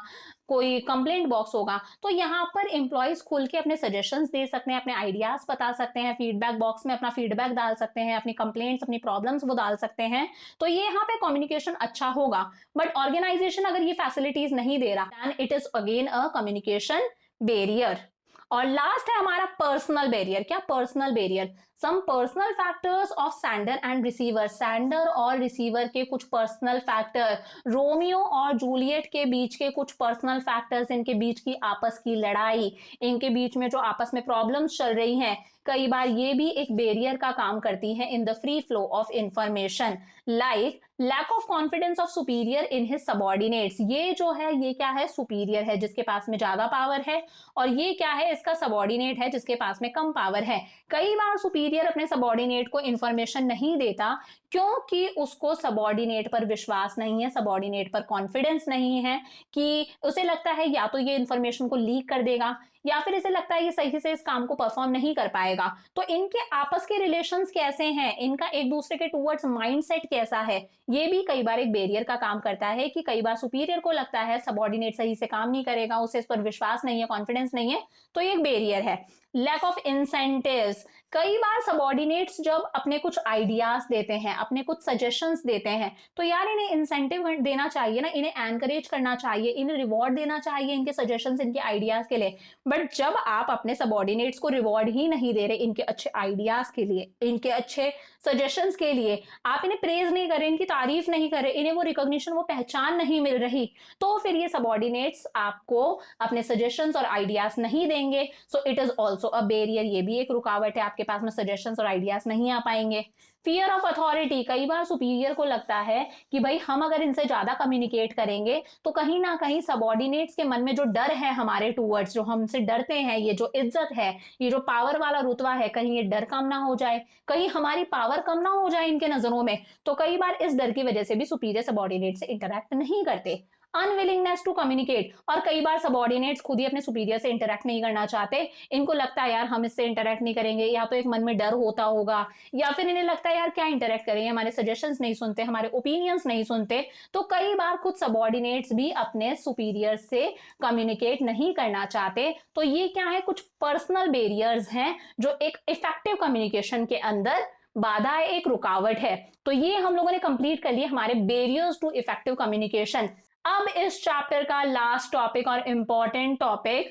कोई कंप्लेंट बॉक्स होगा, तो यहाँ पर एम्प्लॉयज खुल के अपने सजेशंस दे सकते हैं, अपने आइडियाज बता सकते हैं, फीडबैक बॉक्स में अपना फीडबैक डाल सकते हैं, अपनी कंप्लेंट्स, अपनी प्रॉब्लम्स वो डाल सकते हैं। तो ये यहाँ पे कम्युनिकेशन अच्छा होगा। बट ऑर्गेनाइजेशन अगर ये फैसिलिटीज नहीं दे रहा, then it is again a communication barrier. और लास्ट है हमारा पर्सनल बैरियर। क्या personal barrier? Some personal factors of sender and receiver. Sender और रिसीवर के कुछ पर्सनल फैक्टर, रोमियो और जूलियट के बीच के कुछ पर्सनल फैक्टर्स, इनके बीच की आपस की लड़ाई, इनके बीच में जो आपस में प्रॉब्लम्स चल रही हैं, कई बार ये भी एक बैरियर का काम करती है in the free flow of information. Like lack of confidence of superior in his subordinates. ये जो है ये क्या है? सुपीरियर है, जिसके पास में ज्यादा पावर है, और ये क्या है? इसका सबॉर्डिनेट है, जिसके पास में कम पावर है। कई बार सुपीरियर अपने सबॉर्डिनेट को इंफॉर्मेशन नहीं देता, क्योंकि उसको सबॉर्डिनेट पर विश्वास नहीं है, सबॉर्डिनेट पर कॉन्फिडेंस नहीं है, कि उसे लगता है या तो ये इंफॉर्मेशन को लीक कर देगा, या फिर इसे लगता है ये सही से इस काम को परफॉर्म नहीं कर पाएगा। तो इनके आपस के रिलेशंस कैसे हैं, इनका एक दूसरे के टूवर्ड्स माइंडसेट कैसा है, ये भी कई बार एक बैरियर का काम करता है। कि कई बार सुपीरियर को लगता है सबॉर्डिनेट सही से काम नहीं करेगा, उसे इस पर विश्वास नहीं है, कॉन्फिडेंस नहीं है, तो ये एक बैरियर है। Lack of incentives. कई बार सबॉर्डिनेट्स जब अपने कुछ आइडियाज देते हैं, अपने कुछ सजेशंस देते हैं, तो यार इन्हें इंसेंटिव देना चाहिए ना, इन्हें एनकरेज करना चाहिए, इन्हें रिवॉर्ड देना चाहिए इनके सजेशंस, इनके आइडियाज के लिए। बट जब आप अपने सबॉर्डिनेट्स को रिवॉर्ड ही नहीं दे रहे इनके अच्छे आइडियाज के लिए, इनके अच्छे सजेशंस के लिए, आप इन्हें प्रेज नहीं कर रहे, इनकी तारीफ नहीं कर रहे, इन्हें वो रिकॉग्निशन, वो पहचान नहीं मिल रही, तो फिर ये सबॉर्डिनेट्स आपको अपने सजेशंस और आइडियाज नहीं देंगे। So it is also a barrier, ये भी एक रुकावट है, आपके पास में सजेशंस और आइडियाज नहीं आ पाएंगे। फियर ऑफ अथॉरिटी, कई बार सुपीरियर को लगता है कि भाई हम अगर इनसे ज्यादा कम्युनिकेट करेंगे तो कहीं ना कहीं सबॉर्डिनेट्स के मन में जो डर है हमारे टूवर्ड्स, जो हमसे डरते हैं, ये जो इज्जत है, ये जो पावर वाला रुतबा है, कहीं ये डर कम ना हो जाए, कहीं हमारी पावर कम ना हो जाए इनके नजरों में। तो कई बार इस डर की वजह से भी सुपीरियर सबॉर्डिनेट से इंटरेक्ट नहीं करते। अनविलिंगनेस टू कम्युनिकेट, और कई बार सबॉर्डिनेट्स खुद ही अपने सुपीरियर से इंटरेक्ट नहीं करना चाहते, इनको लगता है यार हम इससे इंटरेक्ट नहीं करेंगे, या तो एक मन में डर होता होगा, या फिर इन्हें लगता है यार क्या इंटरेक्ट करेंगे, हमारे सजेशंस नहीं सुनते, हमारे ओपिनियंस नहीं सुनते। तो कई बार खुद सबॉर्डिनेट्स भी अपने सुपीरियर से कम्युनिकेट नहीं करना चाहते। तो ये क्या है, कुछ पर्सनल बैरियर्स हैं जो एक इफेक्टिव कम्युनिकेशन के अंदर बाधा है, एक रुकावट है। तो ये हम लोगों ने कंप्लीट कर लिए हमारे बैरियर्स टू इफेक्टिव कम्युनिकेशन। अब इस चैप्टर का लास्ट टॉपिक और important topic,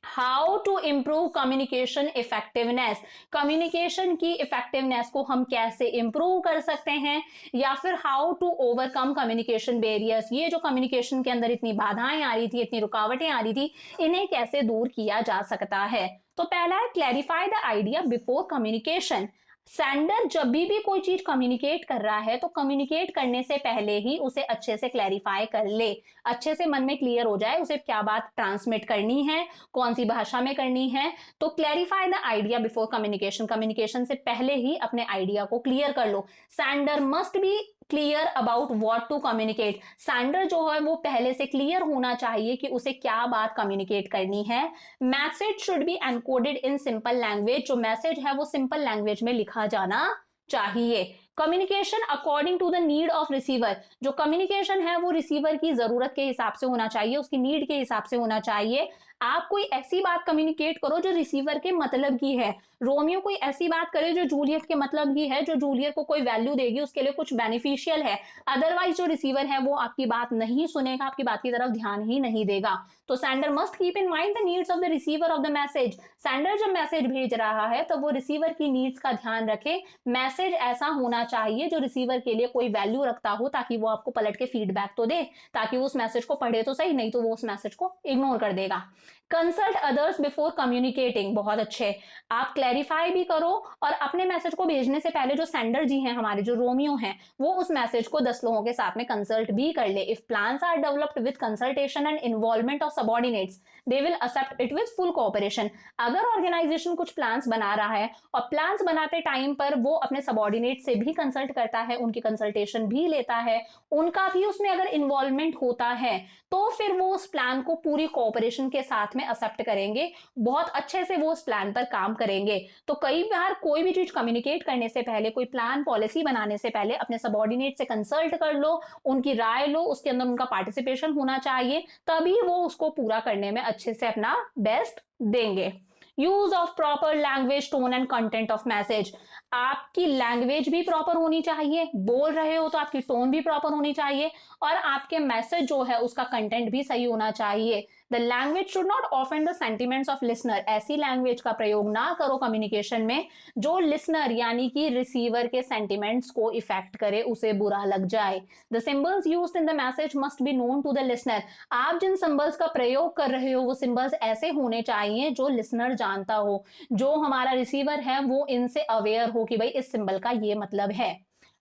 how to improve communication effectiveness. Communication की इफेक्टिवनेस को हम कैसे इंप्रूव कर सकते हैं, या फिर how to overcome communication barriers. ये जो कम्युनिकेशन के अंदर इतनी बाधाएं आ रही थी, इतनी रुकावटें आ रही थी, इन्हें कैसे दूर किया जा सकता है। तो पहला है clarify the idea before communication. Sender जब भी कोई चीज कम्युनिकेट कर रहा है तो कम्युनिकेट करने से पहले ही उसे अच्छे से क्लैरिफाई कर ले, अच्छे से मन में क्लियर हो जाए उसे क्या बात ट्रांसमिट करनी है, कौन सी भाषा में करनी है। तो clarify the idea before communication, communication से पहले ही अपने आइडिया को क्लियर कर लो। Sender must be clear about what to communicate. Sender जो है वो पहले से क्लियर होना चाहिए कि उसे क्या बात कम्युनिकेट करनी है। Message should be encoded in simple language, जो मैसेज है वो सिंपल लैंग्वेज में लिखा जाना चाहिए। Communication according to the need of receiver, जो कम्युनिकेशन है वो रिसीवर की जरूरत के हिसाब से होना चाहिए, उसकी नीड के हिसाब से होना चाहिए। आप कोई ऐसी बात कम्युनिकेट करो जो रिसीवर के मतलब की है। रोमियो कोई ऐसी बात करे जो जूलियट के मतलब की है, जो जूलियट को कोई वैल्यू देगी, उसके लिए कुछ बेनिफिशियल है। अदरवाइज जो रिसीवर है वो आपकी बात नहीं सुनेगा, आपकी बात की तरफ ध्यान ही नहीं देगा। तो sender must keep in mind the needs of the receiver of the message. Sender जब मैसेज भेज रहा है तो वो रिसीवर की नीड्स का ध्यान रखे। मैसेज ऐसा होना चाहिए जो रिसीवर के लिए कोई वैल्यू रखता हो, ताकि वो आपको पलट के फीडबैक तो दे, ताकि वो उस मैसेज को पढ़े तो सही, नहीं तो वो उस मैसेज को इग्नोर कर देगा। कंसल्ट अदर्स बिफोर कम्युनिकेटिंग, बहुत अच्छे, आप क्लैरिफाई भी करो और अपने मैसेज को भेजने से पहले जो सेंडर जी हैं हमारे, जो रोमियो हैं, वो उस मैसेज को 10 लोगों के साथ में कंसल्ट भी कर ले। If plans are developed with consultation and involvement of subordinates they will accept it with full cooperation. अगर ऑर्गेनाइजेशन कुछ प्लान्स बना रहा है और प्लान्स बनाते टाइम पर वो अपने सबऑर्डिनेट से भी कंसल्ट करता है, उनकी कंसल्टेशन भी लेता है, उनका भी उसमें अगर इन्वॉल्वमेंट होता है, तो फिर वो उस प्लान को पूरी कोऑपरेशन के साथ में एक्सेप्ट करेंगे, बहुत अच्छे से वो उस प्लान पर काम करेंगे। तो कई बार कोई भी चीज कम्युनिकेट करने से पहले, कोई प्लान पॉलिसी बनाने से पहले अपने सबऑर्डिनेट से कंसल्ट कर लो, उनकी राय लो, उसके अंदर उनका पार्टिसिपेशन होना चाहिए, तभी वो उसको पूरा करने में अच्छे से अपना बेस्ट देंगे। Use of proper language, tone and content of message. आपकी लैंग्वेज भी प्रॉपर होनी चाहिए, बोल रहे हो तो आपकी टोन भी प्रॉपर होनी चाहिए, और आपके मैसेज जो है उसका कंटेंट भी सही होना चाहिए। The language should not offend the sentiments of listener. ऐसी लैंग्वेज का प्रयोग ना करो कम्युनिकेशन में जो लिसनर यानी कि रिसीवर के सेंटिमेंट्स को इफेक्ट करे, उसे बुरा लग जाए। The symbols used in the message must be known to the listener. आप जिन सिंबल्स का प्रयोग कर रहे हो वो सिंबल्स ऐसे होने चाहिए जो लिसनर जानता हो, जो हमारा रिसीवर है वो इनसे अवेयर हो कि भाई इस सिंबल का ये मतलब है।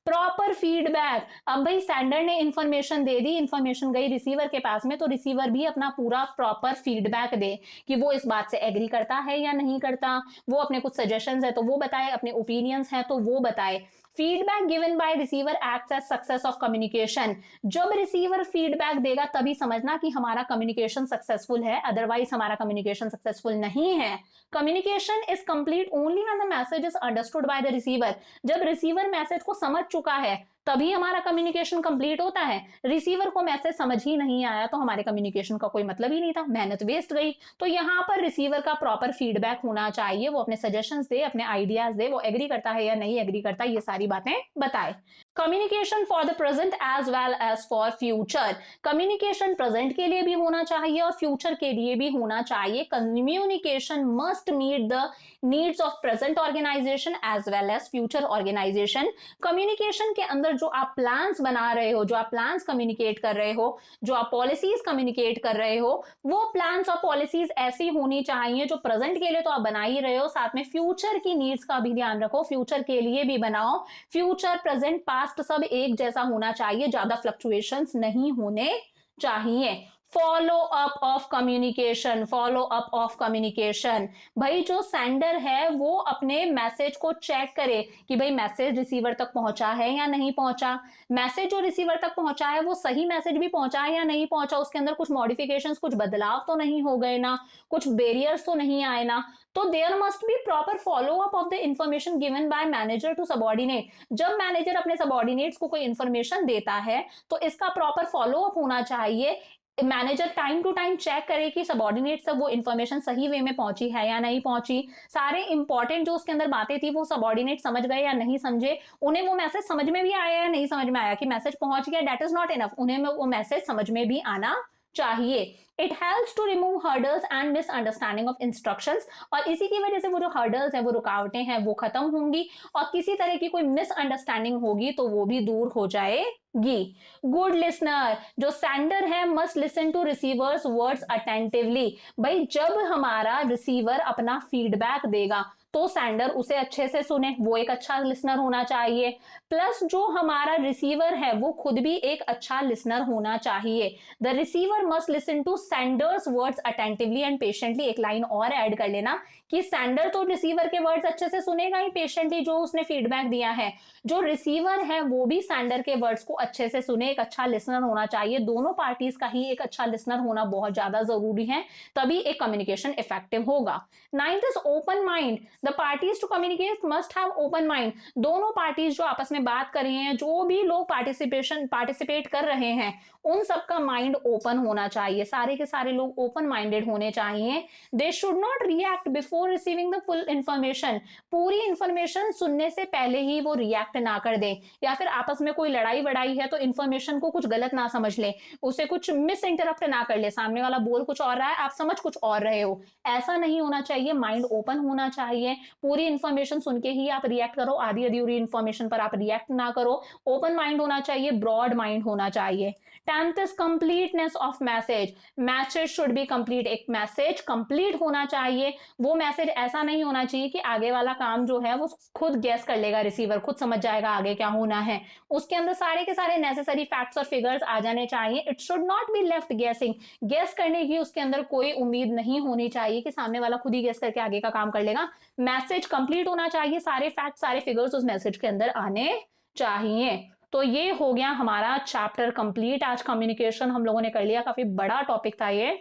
प्रॉपर फीडबैक, अब भाई सेंडर ने इंफॉर्मेशन दे दी, इंफॉर्मेशन गई रिसीवर के पास में, तो रिसीवर भी अपना पूरा प्रॉपर फीडबैक दे कि वो इस बात से एग्री करता है या नहीं करता, वो अपने कुछ सजेशंस है तो वो बताए, अपने ओपिनियंस है तो वो बताए। Feedback given by receiver acts as success of communication. जब रिसीवर फीडबैक देगा तभी समझना कि हमारा कम्युनिकेशन सक्सेसफुल है, अदरवाइज हमारा कम्युनिकेशन सक्सेसफुल नहीं है। Communication is complete only when the message is understood by the receiver. जब रिसीवर मैसेज को समझ चुका है तभी हमारा कम्युनिकेशन कंप्लीट होता है। रिसीवर को मैसेज समझ ही नहीं आया तो हमारे कम्युनिकेशन का कोई मतलब ही नहीं था, मेहनत वेस्ट गई। तो यहाँ पर रिसीवर का प्रॉपर फीडबैक होना चाहिए, वो अपने सजेशंस दे, अपने आइडियाज दे, वो एग्री करता है या नहीं एग्री करता, ये सारी बातें बताए। Communication for the present as well as for future, communication present के लिए भी होना चाहिए और फ्यूचर के लिए भी होना चाहिए। Communication must meet the needs of present organisation as well as future organisation. Communication के अंदर जो आप प्लान्स बना रहे हो, जो आप प्लान्स कम्युनिकेट कर रहे हो, जो आप पॉलिसीज कम्युनिकेट कर रहे हो, वो प्लान्स और पॉलिसीज ऐसी होनी चाहिए जो प्रेजेंट के लिए तो आप बना ही रहे हो, साथ में फ्यूचर की नीड्स का भी ध्यान रखो, फ्यूचर के लिए भी बनाओ। फ्यूचर प्रेजेंट पास्ट सब एक जैसा होना चाहिए, ज्यादा फ्लक्चुएशंस नहीं होने चाहिए। Follow up of communication, follow up of communication, भाई जो सेंडर है वो अपने मैसेज को चेक करे कि भाई मैसेज रिसीवर तक पहुंचा है या नहीं पहुंचा, मैसेज जो रिसीवर तक पहुंचा है वो सही मैसेज भी पहुंचा है या नहीं पहुंचा, उसके अंदर कुछ मॉडिफिकेशंस, कुछ बदलाव तो नहीं हो गए ना, कुछ बैरियर्स तो नहीं आए ना। तो there must be proper follow up of the information given by manager to subordinate. जब मैनेजर अपने सबऑर्डिनेट्स को कोई इंफॉर्मेशन देता है तो इसका प्रॉपर फॉलो अप होना चाहिए। Manager time to time check करे कि सबऑर्डिनेट तक वो इन्फॉर्मेशन सही वे में पहुंची है या नहीं पहुंची, सारे इंपॉर्टेंट जो उसके अंदर बातें थी वो सबऑर्डिनेट समझ गए या नहीं समझे, उन्हें वो मैसेज समझ में भी आया या नहीं समझ में आया, कि मैसेज पहुंच गया दैट इज नॉट इनफ, उन्हें वो मैसेज समझ में भी आना चाहिए। It helps to remove hurdles and misunderstanding of instructions, और इसी की वजह से वो जो हर्डल्स हैं, वो रुकावटें हैं, वो खत्म होंगी और किसी तरह की कोई मिसअंडरस्टैंडिंग होगी तो वो भी दूर हो जाएगी। गुड लिसनर, जो सेंडर है must listen to receiver's words attentively. भाई जब हमारा रिसीवर अपना फीडबैक देगा तो सेंडर उसे अच्छे से सुने, वो एक अच्छा लिसनर होना चाहिए। प्लस जो हमारा रिसीवर है वो खुद भी एक अच्छा लिसनर होना चाहिए। The receiver must listen to sender's words attentively and patiently. एक लाइन और ऐड कर लेना कि सेंडर तो रिसीवर के वर्ड्स अच्छे से सुनेगा ही, पेशेंटली जो उसने फीडबैक दिया है, जो रिसीवर है वो भी सेंडर के वर्ड्स को अच्छे से सुने, एक अच्छा लिसनर होना चाहिए। दोनों पार्टीज का ही एक अच्छा लिसनर होना बहुत ज्यादा जरूरी है, तभी एक कम्युनिकेशन इफेक्टिव होगा। Ninth is open mind. The parties to communicate must have open mind. दोनों पार्टीज जो आपस में बात कर रही हैं, जो भी लोग पार्टिसिपेट कर रहे हैं, उन सबका माइंड ओपन होना चाहिए, सारे के सारे लोग ओपन माइंडेड होने चाहिए। They should not react before receiving the full information. पूरी इंफॉर्मेशन सुनने से पहले ही वो रिएक्ट ना कर दे, या फिर आपस में कोई लड़ाई वड़ाई है तो इंफॉर्मेशन को कुछ गलत ना समझ ले, उसे कुछ मिस इंटरप्ट ना कर ले, सामने वाला बोल कुछ और रहा है, आप समझ कुछ और रहे हो, ऐसा नहीं होना चाहिए। माइंड ओपन होना चाहिए, पूरी इंफॉर्मेशन सुन के ही आप रिएक्ट करो, आधी अधूरी इंफॉर्मेशन पर आप रिएक्ट ना करो। ओपन माइंड होना चाहिए, ब्रॉड माइंड होना चाहिए। 10th is completeness of message. Message should be complete. एक मैसेज कंप्लीट होना चाहिए। वो मैसेज ऐसा नहीं होना चाहिए कि आगे वाला काम जो है वो खुद गेस कर लेगा, रिसीवर खुद समझ जाएगा आगे क्या होना है, उसके अंदर सारे के सारे नेसेसरी फैक्ट्स और फिगर्स आ जाने चाहिए। It should not be left गेसिंग। गेस करने की उसके अंदर कोई उम्मीद नहीं होनी चाहिए कि सामने वाला खुद ही गेस करके आगे का काम कर लेगा। मैसेज कंप्लीट होना चाहिए, सारे फैक्ट सारे फिगर्स उस मैसेज के अंदर आने चाहिए। तो ये हो गया हमारा चैप्टर कंप्लीट। आज कम्युनिकेशन हम लोगों ने कर लिया, काफी बड़ा टॉपिक था ये।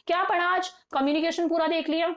क्या पढ़ा आज? कम्युनिकेशन पूरा देख लिया,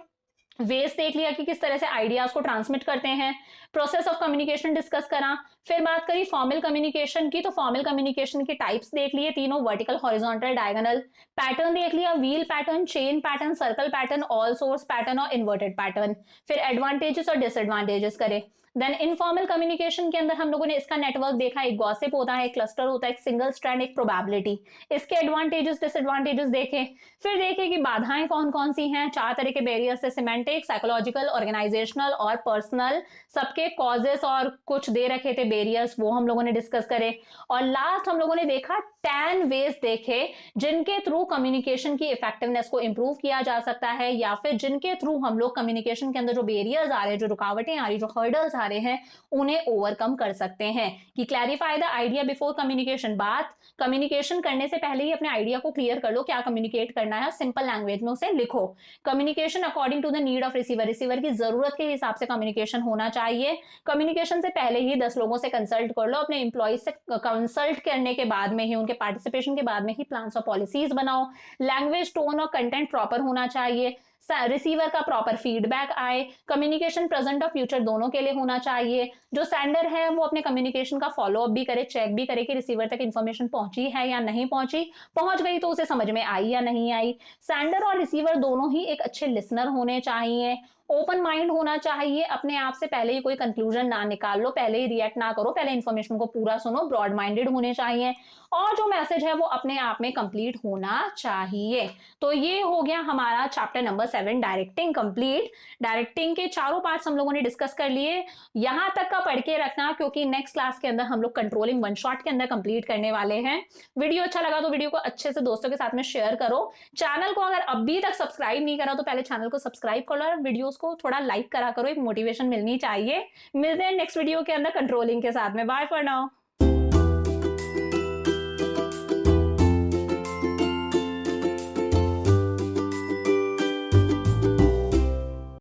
वेज देख लिया कि किस तरह से आइडियाज को ट्रांसमिट करते हैं, प्रोसेस ऑफ कम्युनिकेशन डिस्कस करा, फिर बात करी फॉर्मल कम्युनिकेशन की, तो फॉर्मल कम्युनिकेशन के टाइप्स देख लिए तीनों, वर्टिकल, हॉरिजॉन्टल, डायगोनल। पैटर्न देख लिया, wheel pattern, chain pattern, circle pattern, all source pattern और इन्वर्टेड पैटर्न। फिर एडवांटेजेस और डिसएडवांटेजेस करे। देन इनफॉर्मल कम्युनिकेशन के अंदर हम लोगों ने इसका नेटवर्क देखा, एक गॉसिप होता है, एक क्लस्टर होता है, एक सिंगल स्ट्रैंड, एक प्रोबेबिलिटी। इसके एडवांटेजेस डिसएडवांटेजेस देखे। फिर देखे कि बाधाएं कौन कौन सी हैं, 4 तरह के बैरियर्स है, सिमेंटिक, साइकोलॉजिकल, ऑर्गेनाइजेशनल और पर्सनल। सबके कॉजेस और कुछ दे रखे थे बैरियर्स, वो हम लोगों ने डिस्कस करे। और लास्ट हम लोगों ने देखा 10 वेज देखे जिनके थ्रू कम्युनिकेशन की इफेक्टिवनेस को इंप्रूव किया जा सकता है, या फिर जिनके थ्रू हम लोग कम्युनिकेशन के अंदर जो बैरियर्स आ रहे हैं, जो रुकावटें आ रही, जो हर्डल्स आ रहे हैं, उन्हें ओवरकम कर सकते हैं। कि clarify the idea before communication. बात कम्युनिकेशन करने से पहले ही अपने आइडिया को क्लियर कर लो, क्या कम्युनिकेट करना है, सिंपल लैंग्वेज में उसे लिखो। Communication according to the need of receiver. Receiver की जरूरत के हिसाब से कम्युनिकेशन होना चाहिए। कम्युनिकेशन से पहले ही 10 लोगों से कंसल्ट कर लो, अपने एम्प्लॉइज से कंसल्ट करने के बाद में ही, उनके पार्टिसिपेशन के बाद में ही प्लान्स और पॉलिसीज बनाओ। लैंग्वेज, टोन और कंटेंट प्रॉपर होना चाहिए। रिसीवर का प्रॉपर फीडबैक आए। कम्युनिकेशन प्रेजेंट और फ्यूचर दोनों के लिए होना चाहिए। जो सेंडर है वो अपने कम्युनिकेशन का फॉलो अप भी करे, चेक भी करे कि रिसीवर तक इंफॉर्मेशन पहुंची है या नहीं पहुंची, पहुंच गई तो उसे समझ में आई या नहीं आई। सेंडर और रिसीवर दोनों ही एक अच्छे लिसनर होने चाहिए। ओपन माइंड होना चाहिए, अपने आप से पहले ही कोई कंक्लूजन ना निकाल लो, पहले ही रिएक्ट ना करो, पहले इन्फॉर्मेशन को पूरा सुनो, ब्रॉड माइंडेड होने चाहिए और जो मैसेज है वो अपने आप में कंप्लीट होना चाहिए। तो ये हो गया हमारा chapter number 7 directing complete. Directing के चारों पार्ट्स हम लोगों ने डिस्कस कर लिए, यहां तक का पढ़ के रखना क्योंकि नेक्स्ट क्लास के अंदर हम लोग कंट्रोलिंग वन शॉट के अंदर कंप्लीट करने वाले हैं। वीडियो अच्छा लगा तो वीडियो को अच्छे से दोस्तों के साथ में शेयर करो। चैनल को अगर अभी तक सब्सक्राइब नहीं करा तो पहले चैनल को सब्सक्राइब करो और वीडियोस को थोड़ा लाइक करा करो, एक मोटिवेशन मिलनी चाहिए। मिलते हैं नेक्स्ट वीडियो के अंदर कंट्रोलिंग के साथ में। Bye for now.